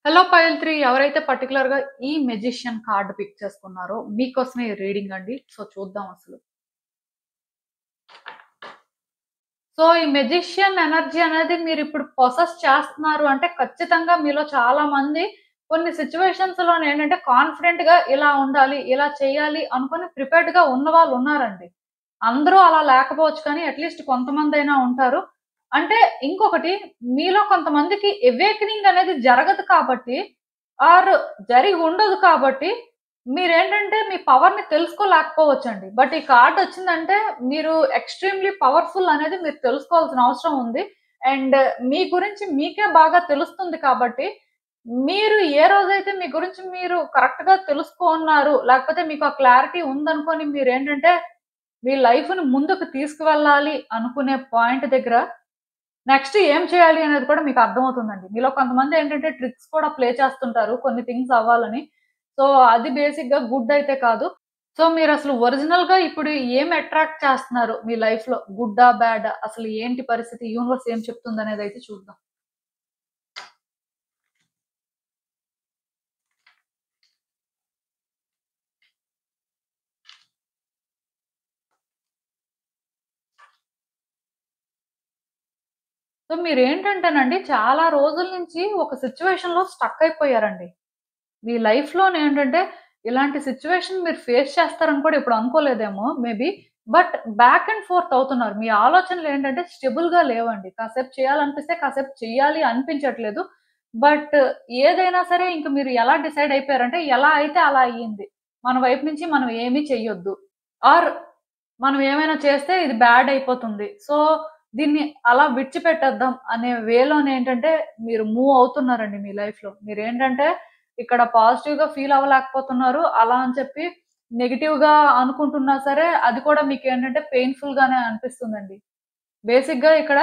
హలో పైల్ 3 ఎవరైతే పర్టిక్యులర్‌గా ఈ మెజిషియన్ కార్డ్ పిక్ చేసుకున్నారో మీకోసమే ఈ రీడింగ్ అండి. సో చూద్దాం అసలు. సో ఈ మెజిషియన్ ఎనర్జీ అనేది మీరిప్పుడు పొసెస్ చేస్తున్నారు అంటే ఖచ్చితంగా మీలో చాలా మంది కొన్ని సిట్యుయేషన్స్‌లోనేంటంటే కాన్ఫిడెంట్‌గా ఇలా ఉండాలి, ఇలా చేయాలి అనుకుని ప్రిపేర్డ్‌గా ఉన్నవాళ్ళు ఉన్నారండి. అందరూ అలా లేకపోవచ్చు కానీ అట్‌లీస్ట్ కొంతమందైనా ఉంటారు. అంటే ఇంకొకటి మీలో కొంతమందికి అవేకెనింగ్ అనేది జరగదు కాబట్టి ఆర్ జరిగుండదు కాబట్టి మీరేంటంటే మీ పవర్‌ని తెలుసుకోలేకపోవచ్చండి. బట్ ఈ కార్డ్ వచ్చిందంటే మీరు ఎక్స్‌ట్రీమ్‌లీ పవర్‌ఫుల్ అనేది మీరు తెలుసుకోవాల్సిన అవసరం ఉంది. అండ్ మీ గురించి మీకే బాగా తెలుస్తుంది కాబట్టి మీరు ఏ రోజైతే మీ గురించి మీరు కరెక్ట్‌గా తెలుసుకున్నారు, లేకపోతే మీకు ఆ క్లారిటీ ఉందనుకోని మీరేంటంటే మీ లైఫ్‌ని ముందుకు తీసుకువెళ్ళాలి అనుకునే పాయింట్ దగ్గర నెక్స్ట్ ఏం చేయాలి అనేది కూడా మీకు అర్థమవుతుందండి. మీలో కొంతమందేంటంటే ట్రిక్స్ కూడా ప్లే చేస్తుంటారు కొన్ని థింగ్స్ అవ్వాలని. సో, అది బేసిక్‌గా గుడ్ అయితే కాదు. సో, మీరసలు ఒరిజినల్‌గా ఇప్పుడు ఏం అట్రాక్ట్ చేస్తున్నారు మీ లైఫ్‌లో? గుడ్డా? బ్యాడా? అసలు ఏంటి పరిస్థితి? యూనివర్స్ ఏం చెప్తుందనేదైతే చూద్దాం. సో, మీరేంటంటేనండి చాలా రోజుల నుంచి ఒక సిట్యుయేషన్‌లో స్టక్ అయిపోయారండి. మీ లైఫ్‌లోనేంటంటే, ఇలాంటి సిట్యుయేషన్ మీరు ఫేస్ చేస్తారని కూడా ఎప్పుడు అనుకోలేదేమో maybe. But back and forth అవుతున్నారు. మీ ఆలోచనలేంటంటే స్టేబుల్‌గా లేవండి. కాసేపు చేయాలనిపిస్తే కాసేపు చెయ్యాలి అనిపించట్లేదు. బట్ ఏదైనా సరే ఇంక మీరు ఎలా డిసైడ్ అయిపోయారంటే, ఎలా అయితే అలా అయ్యింది. మన వైపు నుంచి మనం ఏమి చెయ్యొద్దు. ఆర్ మనం ఏమైనా చేస్తే ఇది బ్యాడ్ అయిపోతుంది. సో, దీన్ని అలా విడిచిపెట్టేద్దాం అనే వేలోనేంటంటే మీరు మూవ్ అవుతున్నారండి మీ లైఫ్‌లో. మీరేంటంటే ఇక్కడ పాజిటివ్‌గా ఫీల్ అవ్వలేకపోతున్నారు. అలా అని చెప్పి నెగెటివ్‌గా అనుకుంటున్నా సరే, అది కూడా మీకేంటంటే పెయిన్‌ఫుల్ గానే అనిపిస్తుందండి. బేసిక్‌గా ఇక్కడ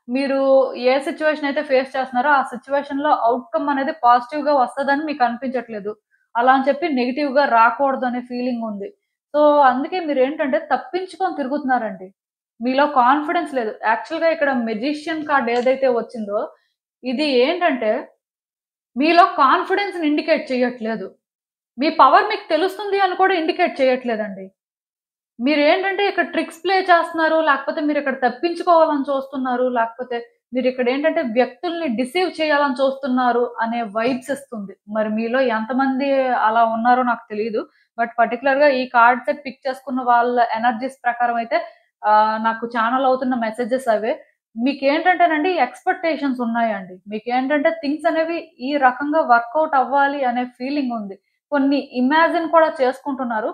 మీరు ఏ సిట్యుయేషన్ అయితే ఫేస్ చేస్తున్నారో, ఆ సిట్యుయేషన్‌లో ఔట్‌కమ్ అనేది పాజిటివ్‌గా వస్తదని మీకు అనిపించట్లేదు. అలా అని చెప్పి నెగెటివ్‌గా రాకూడదనే ఫీలింగ్ ఉంది. సో, అందుకే మీరేంటంటే తప్పించుకొని తిరుగుతున్నారండి. మీలో కాన్ఫిడెన్స్ లేదు. యాక్చువల్‌గా ఇక్కడ మెజిషియన్ కార్డ్ ఏదైతే వచ్చిందో, ఇది ఏంటంటే మీలో కాన్ఫిడెన్స్‌ని ఇండికేట్ చేయట్లేదు. మీ పవర్ మీకు తెలుస్తుంది అని కూడా ఇండికేట్ చేయట్లేదండి. మీరేంటంటే ఇక్కడ ట్రిక్స్ ప్లే చేస్తున్నారు. లేకపోతే మీరిక్కడ తప్పించుకోవాలని చూస్తున్నారు. లేకపోతే మీరిక్కడేంటంటే వ్యక్తుల్ని డిసీవ్ చేయాలని చూస్తున్నారు అనే వైబ్స్ ఇస్తుంది. మరి మీలో ఎంతమంది అలా ఉన్నారో నాకు తెలీదు. బట్ పర్టిక్యులర్‌గా ఈ కార్డ్ సెట్ పిక్ చేసుకున్న వాళ్ళ ఎనర్జీస్ ప్రకారం అయితే నాకు ఛానెల్ అవుతున్న మెసేజెస్ అవే. మీకేంటంటేనండి ఎక్స్‌పెక్టేషన్స్ ఉన్నాయండి. మీకేంటంటే థింగ్స్ అనేవి ఈ రకంగా వర్కౌట్ అవ్వాలి అనే ఫీలింగ్ ఉంది. కొన్ని ఇమాజిన్ కూడా చేసుకుంటున్నారు.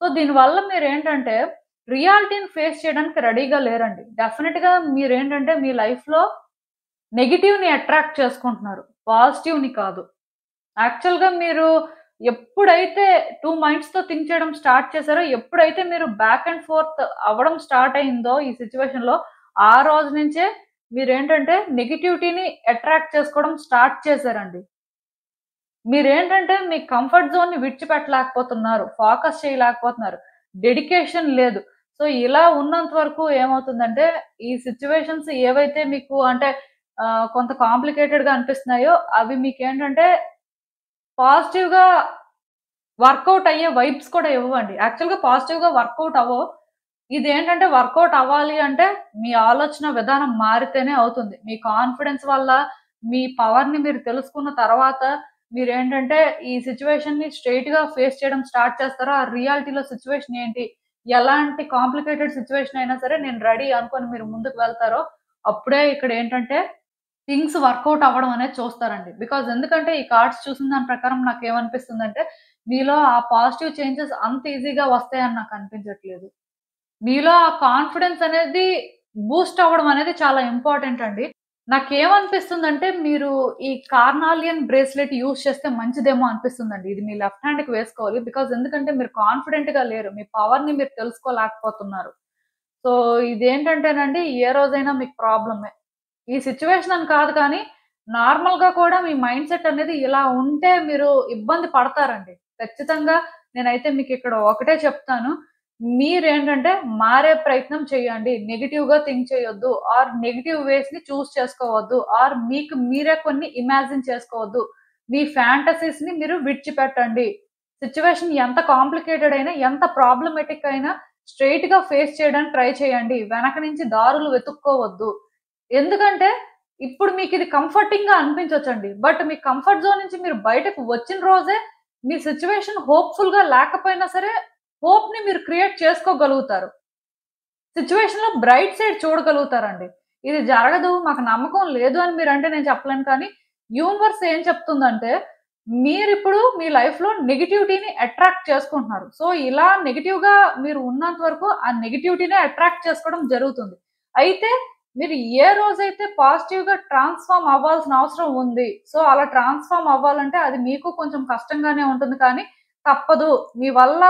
సో, దీనివల్ల మీరేంటంటే, రియాలిటీని ఫేస్ చేయడానికి రెడీగా లేరండి. డెఫినిట్‌గా మీరేంటంటే, మీ లైఫ్‌లో నెగెటివ్‌ని అట్రాక్ట్ చేసుకుంటున్నారు. పాజిటివ్‌ని కాదు. యాక్చువల్‌గా మీరు ఎప్పుడైతే 2 మైండ్స్‌తో థింక్ చేయడం స్టార్ట్ చేశారో, ఎప్పుడైతే మీరు బ్యాక్ అండ్ ఫోర్త్ అవ్వడం స్టార్ట్ అయిందో ఈ సిట్యుయేషన్‌లో, ఆ రోజు నుంచే మీరేంటంటే, నెగటివిటీని అట్రాక్ట్ చేసుకోవడం స్టార్ట్ చేశారండి. మీరేంటంటే మీ కంఫర్ట్ జోన్‌ని విడిచిపెట్టలేకపోతున్నారు. ఫోకస్ చేయలేకపోతున్నారు. డెడికేషన్ లేదు. సో, ఇలా ఉన్నంత వరకు ఏమవుతుందంటే, ఈ సిట్యుయేషన్స్ ఏవైతే మీకు అంటే కొంత కాంప్లికేటెడ్‌గా అనిపిస్తున్నాయో, అవి మీకేంటంటే పాజిటివ్‌గా వర్కౌట్ అయ్యే వైబ్స్ కూడా ఇవ్వవండి. యాక్చువల్‌గా పాజిటివ్‌గా వర్కౌట్ అవ్వవు. ఇదేంటంటే వర్కౌట్ అవ్వాలి అంటే మీ ఆలోచన విధానం మారితేనే అవుతుంది. మీ కాన్ఫిడెన్స్ వల్ల మీ పవర్‌ని మీరు తెలుసుకున్న తర్వాత మీరేంటంటే ఈ సిట్యుయేషన్‌ని స్ట్రెయిట్‌గా ఫేస్ చేయడం స్టార్ట్ చేస్తారో, ఆ రియాలిటీలో సిట్యుయేషన్ ఏంటి? ఎలాంటి కాంప్లికేటెడ్ సిట్యుయేషన్ అయినా సరే నేను రెడీ అనుకోని మీరు ముందుకు వెళ్తారో, అప్పుడే ఇక్కడేంటంటే థింగ్స్ వర్కౌట్ అవ్వడం అనేది చూస్తారండి. బికాజ్ ఎందుకంటే ఈ కార్డ్స్ చూసిన దాని ప్రకారం నాకేమనిపిస్తుందంటే, మీలో ఆ పాజిటివ్ చేంజెస్ అంత ఈజీగా వస్తాయని నాకు అనిపించట్లేదు. మీలో ఆ కాన్ఫిడెన్స్ అనేది బూస్ట్ అవ్వడం అనేది చాలా ఇంపార్టెంట్ అండి. నాకేమనిపిస్తుందంటే మీరు ఈ కార్నాలియన్ బ్రేస్లెట్ యూజ్ చేస్తే మంచిదేమో అనిపిస్తుందండి. ఇది మీ లెఫ్ట్ హ్యాండ్‌కి వేసుకోవాలి. బికాజ్ ఎందుకంటే మీరు కాన్ఫిడెంట్‌గా లేరు. మీ పవర్‌ని మీరు తెలుసుకోలేకపోతున్నారు. సో, ఇదేంటంటేనండి ఏ రోజైనా మీకు ప్రాబ్లమే. ఈ సిట్యుయేషన్ అని కాదు కానీ, నార్మల్‌గా కూడా మీ మైండ్‌సెట్ అనేది ఇలా ఉంటే మీరు ఇబ్బంది పడతారండి. ఖచ్చితంగా నేనైతే మీకిక్కడ ఒకటే చెప్తాను. మీరేంటంటే మారే ప్రయత్నం చేయండి. నెగెటివ్‌గా థింక్ చేయొద్దు. ఆర్ నెగెటివ్ వేస్‌ని చేసుకోవద్దు. ఆర్ మీకు మీరే కొన్ని ఇమాజిన్ చేసుకోవద్దు. మీ ఫ్యాంటసీస్‌ని మీరు విడిచిపెట్టండి. సిట్యుయేషన్ ఎంత కాంప్లికేటెడ్ అయినా, ఎంత ప్రాబ్లమాటిక్ అయినా స్ట్రెయిట్‌గా ఫేస్ చేయడానికి ట్రై చేయండి. వెనక నుంచి దారులు వెతుక్కోవద్దు. ఎందుకంటే, ఇప్పుడు మీకిది కంఫర్టింగ్‌గా అనిపించొచ్చండి. బట్ మీ కంఫర్ట్ జోన్ నుంచి మీరు బయటకు వచ్చిన రోజే, మీ సిట్యుయేషన్ హోప్‌ఫుల్‌గా లేకపోయినా సరే, హోప్‌ని మీరు క్రియేట్ చేసుకోగలుగుతారు. సిట్యుయేషన్‌లో బ్రైట్ సైడ్ చూడగలుగుతారండి. ఇది జరగదు, మాకు నమ్మకం లేదు అని మీరంటే నేను చెప్పలేను కానీ, యూనివర్స్ ఏం చెప్తుందంటే, మీరిప్పుడు మీ లైఫ్‌లో నెగటివిటీని అట్రాక్ట్ చేసుకుంటున్నారు. సో, ఇలా నెగెటివ్‌గా మీరు ఉన్నంత వరకు, ఆ నెగటివిటీనే అట్రాక్ట్ చేసుకోవడం జరుగుతుంది. అయితే మీరు ఏ రోజైతే పాజిటివ్‌గా ట్రాన్స్‌ఫార్మ్ అవ్వాల్సిన అవసరం ఉంది. సో, అలా ట్రాన్స్‌ఫార్మ్ అవ్వాలంటే అది మీకు కొంచెం కష్టంగానే ఉంటుంది కానీ, తప్పదు. మీ వల్ల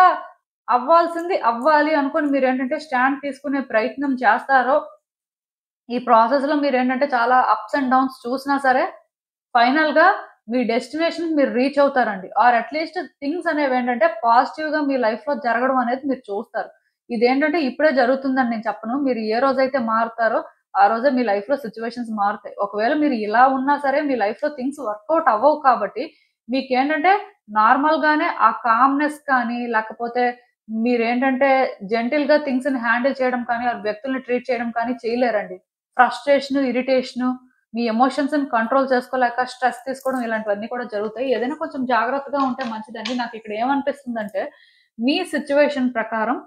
అవ్వాల్సింది అవ్వాలి అనుకోని మీరేంటంటే స్టాండ్ తీసుకునే ప్రయత్నం చేస్తారో, ఈ ప్రాసెస్‌లో మీరేంటంటే చాలా అప్స్ అండ్ డౌన్స్ చూసినా సరే, ఫైనల్‌గా మీ డెస్టినేషన్‌కి మీరు రీచ్ అవుతారండి. ఆర్ అట్‌లీస్ట్ థింగ్స్ అనేవేంటంటే పాజిటివ్‌గా మీ లైఫ్‌లో జరగడం అనేది మీరు చూస్తారు. ఇదేంటంటే ఇప్పుడే జరుగుతుందని నేను చెప్పను. మీరు ఏ రోజైతే మారుతారో, ఆ రోజే మీ లైఫ్‌లో సిట్యుయేషన్స్ మారుతాయి. ఒకవేళ మీరు ఇలా ఉన్నా సరే మీ లైఫ్‌లో థింగ్స్ వర్కౌట్ అవ్వవు కాబట్టి, మీకేంటంటే నార్మల్‌గానే ఆ కామ్‌నెస్ కానీ, లేకపోతే మీరేంటంటే జెంటిల్‌గా థింగ్స్‌ని హ్యాండిల్ చేయడం కానీ, ఆ వ్యక్తుల్ని ట్రీట్ చేయడం కానీ చేయలేరండి. ఫ్రస్ట్రేషను, ఇరిటేషను, మీ ఎమోషన్స్‌ని కంట్రోల్ చేసుకోలేక స్ట్రెస్ తీసుకోవడం ఇలాంటివన్నీ కూడా జరుగుతాయి. ఏదైనా కొంచెం జాగ్రత్తగా ఉంటే మంచిదండి. నాకిక్కడ ఏమనిపిస్తుందంటే, మీ సిట్యుయేషన్ ప్రకారం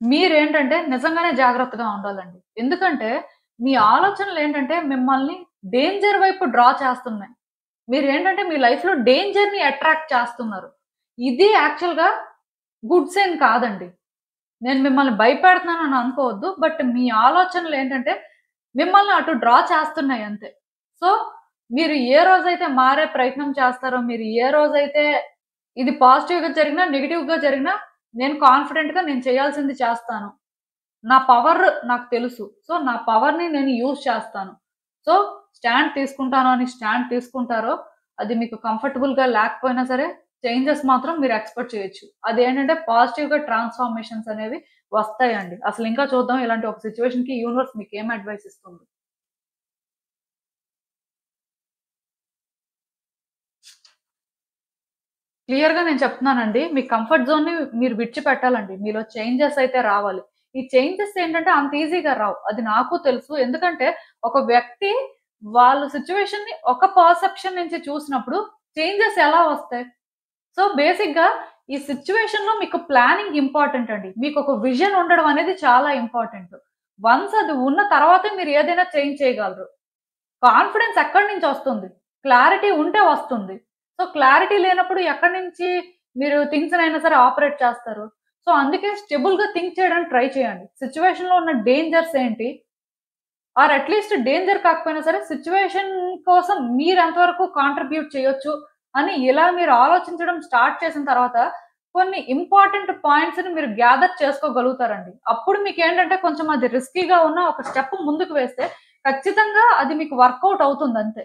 మీరేంటంటే నిజంగానే జాగ్రత్తగా ఉండాలండి. ఎందుకంటే, మీ ఆలోచనలేంటంటే మిమ్మల్ని డేంజర్ వైపు డ్రా చేస్తున్నాయి. మీరేంటంటే మీ లైఫ్‌లో డేంజర్‌ని అట్రాక్ట్ చేస్తున్నారు. ఇది యాక్చువల్‌గా గుడ్ సైన్ కాదండి. నేను మిమ్మల్ని భయపెడుతున్నానని అనుకోవద్దు. బట్ మీ ఆలోచనలేంటంటే మిమ్మల్ని అటు డ్రా చేస్తున్నాయి అంతే. సో, మీరు ఏ రోజైతే మారే ప్రయత్నం చేస్తారో, మీరు ఏ రోజైతే ఇది పాజిటివ్‌గా జరిగినా, నెగెటివ్‌గా జరిగినా నేను కాన్ఫిడెంట్‌గా నేను చేయాల్సింది చేస్తాను. నా పవర్ నాకు తెలుసు. సో, నా పవర్‌ని నేను యూజ్ చేస్తాను. సో, స్టాండ్ తీసుకుంటాను అని స్టాండ్ తీసుకుంటారో, అది మీకు కంఫర్టబుల్‌గా లేకపోయినా సరే, చేంజెస్ మాత్రం మీరు ఎక్స్‌పెక్ట్ చేయొచ్చు. అదేంటంటే పాజిటివ్‌గా ట్రాన్స్‌ఫార్మేషన్స్ అనేవి వస్తాయండి. అసలు ఇంకా చూద్దాం ఇలాంటి ఒక సిట్యుయేషన్‌కి యూనివర్స్ మీకేం అడ్వైస్ ఇస్తుంది. క్లియర్‌గా నేను చెప్తున్నానండి. మీ కంఫర్ట్ జోన్‌ని మీరు విడిచిపెట్టాలండి. మీలో చేంజెస్ అయితే రావాలి. ఈ చేంజెస్ ఏంటంటే అంత ఈజీగా రావు. అది నాకు తెలుసు. ఎందుకంటే ఒక వ్యక్తి వాళ్ళ సిట్యుయేషన్‌ని ఒక పర్సెప్షన్ నుంచి చూసినప్పుడు చేంజెస్ ఎలా వస్తాయి? సో, బేసిక్‌గా ఈ సిట్యుయేషన్‌లో మీకు ప్లానింగ్ ఇంపార్టెంట్ అండి. మీకొక విజన్ ఉండడం అనేది చాలా ఇంపార్టెంట్. వన్స్ అది ఉన్న తర్వాతే మీరు ఏదైనా చేంజ్ చేయగలరు. కాన్ఫిడెన్స్ ఎక్కడి నుంచొస్తుంది? క్లారిటీ ఉంటే వస్తుంది. సో, క్లారిటీ లేనప్పుడు ఎక్కడి నుంచి మీరు థింగ్స్‌నైనా సరే ఆపరేట్ చేస్తారు? సో, అందుకే స్టెబుల్‌గా థింక్ చేయడానికి ట్రై చేయండి. సిట్యుయేషన్‌లో ఉన్న డేంజర్స్ ఏంటి? ఆర్ అట్‌లీస్ట్ డేంజర్ కాకపోయినా సరే సిట్యుయేషన్ కోసం మీరెంత వరకు కాంట్రిబ్యూట్ చేయొచ్చు అని ఇలా మీరు ఆలోచించడం స్టార్ట్ చేసిన తర్వాత కొన్ని ఇంపార్టెంట్ పాయింట్స్‌ని మీరు గ్యాదర్ చేసుకోగలుగుతారండి. అప్పుడు మీకేంటంటే కొంచెం అది రిస్కీగా ఉన్న ఒక స్టెప్ ముందుకు వేస్తే ఖచ్చితంగా అది మీకు వర్కౌట్ అవుతుందంతే.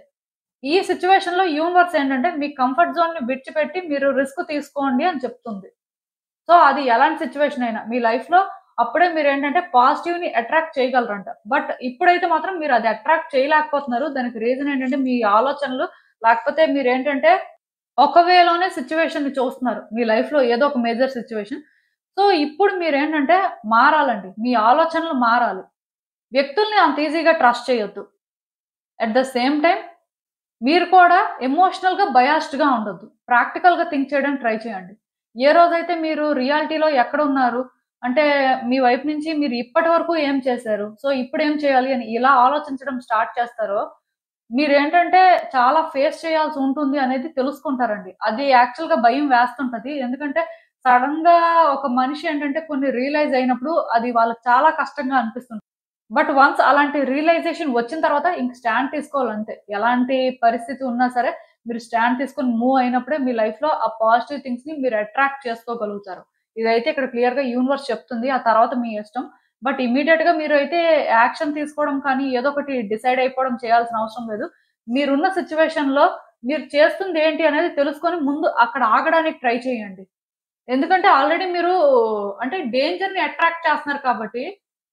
ఈ సిట్యుయేషన్‌లో యూనివర్స్ ఏంటంటే మీ కంఫర్ట్ జోన్‌ని విడిచిపెట్టి మీరు రిస్క్ తీసుకోండి అని చెప్తుంది. సో, అది ఎలాంటి సిట్యుయేషన్ అయినా మీ లైఫ్‌లో అప్పుడే మీరేంటంటే పాజిటివ్‌ని అట్రాక్ట్ చేయగలరంట. బట్ ఇప్పుడైతే మాత్రం మీరు అది అట్రాక్ట్ చేయలేకపోతున్నారు. దానికి రీజన్ ఏంటంటే మీ ఆలోచనలు లేకపోతే మీరేంటంటే ఒక వేలోనే సిట్యుయేషన్‌ని చూస్తున్నారు. మీ లైఫ్‌లో ఏదో ఒక మేజర్ సిట్యుయేషన్. సో, ఇప్పుడు మీరేంటంటే మారాలండి. మీ ఆలోచనలు మారాలి. వ్యక్తుల్ని అంత ఈజీగా ట్రస్ట్ చేయొద్దు. అట్ ద సేమ్ టైమ్ మీరు కూడా ఎమోషనల్‌గా బయాస్డ్‌గా ఉండొద్దు. ప్రాక్టికల్‌గా థింక్ చేయడానికి ట్రై చేయండి. ఏ రోజైతే మీరు రియాలిటీలో ఎక్కడున్నారు? అంటే మీ వైపు నుంచి మీరు ఇప్పటి వరకు ఏం చేశారు? సో, ఇప్పుడేం చేయాలి అని ఇలా ఆలోచించడం స్టార్ట్ చేస్తారో, మీరేంటంటే చాలా ఫేస్ చేయాల్సి ఉంటుంది అనేది తెలుసుకుంటారండి. అది యాక్చువల్‌గా భయం వేస్తుంటది. ఎందుకంటే సడెన్‌గా ఒక మనిషి ఏంటంటే కొన్ని రియలైజ్ అయినప్పుడు అది వాళ్ళకి చాలా కష్టంగా అనిపిస్తుంది. బట్ వన్స్ అలాంటి రియలైజేషన్ వచ్చిన తర్వాత ఇంక స్టాండ్ తీసుకోవాలంతే. ఎలాంటి పరిస్థితి ఉన్నా సరే మీరు స్టాండ్ తీసుకొని మూవ్ అయినప్పుడే మీ లైఫ్‌లో ఆ పాజిటివ్ థింగ్స్‌ని మీరు అట్రాక్ట్ చేసుకోగలుగుతారు. ఇదైతే ఇక్కడ క్లియర్‌గా యూనివర్స్ చెప్తుంది. ఆ తర్వాత మీ ఇష్టం. బట్ ఇమ్మీడియేట్‌గా మీరైతే యాక్షన్ తీసుకోవడం కానీ, ఏదో ఒకటి డిసైడ్ అయిపోవడం చేయాల్సిన అవసరం లేదు. మీరున్న సిట్యుయేషన్‌లో మీరు చేస్తుంది ఏంటి అనేది తెలుసుకొని ముందు అక్కడ ఆగడానికి ట్రై చేయండి. ఎందుకంటే ఆల్రెడీ మీరు అంటే డేంజర్‌ని అట్రాక్ట్ చేస్తున్నారు కాబట్టి,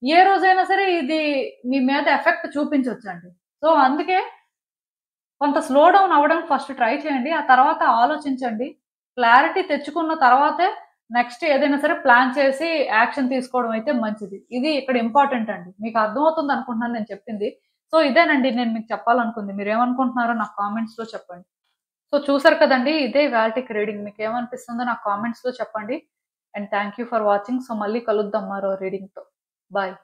ఏ రోజైనా సరే ఇది మీ మీద ఎఫెక్ట్ చూపించొచ్చండి. సో, అందుకే కొంత స్లో డౌన్ అవ్వడానికి ఫస్ట్ ట్రై చేయండి. ఆ తర్వాత ఆలోచించండి. క్లారిటీ తెచ్చుకున్న తర్వాతే నెక్స్ట్ ఏదైనా సరే ప్లాన్ చేసి యాక్షన్ తీసుకోవడం అయితే మంచిది. ఇది ఇక్కడ ఇంపార్టెంట్ అండి. మీకు అర్థమవుతుంది అనుకుంటున్నాను నేను చెప్పింది. సో, ఇదేనండి నేను మీకు చెప్పాలనుకుంది. మీరేమనుకుంటున్నారో నాకు కామెంట్స్‌లో చెప్పండి. సో, చూసారు కదండీ! ఇదే ఇవాల్టికి రీడింగ్. మీకేమనిపిస్తుందో నాకు కామెంట్స్‌లో చెప్పండి. And thank you for watching. So, మళ్ళీ కలుద్దాం మరో రీడింగ్‌తో. బాయ్.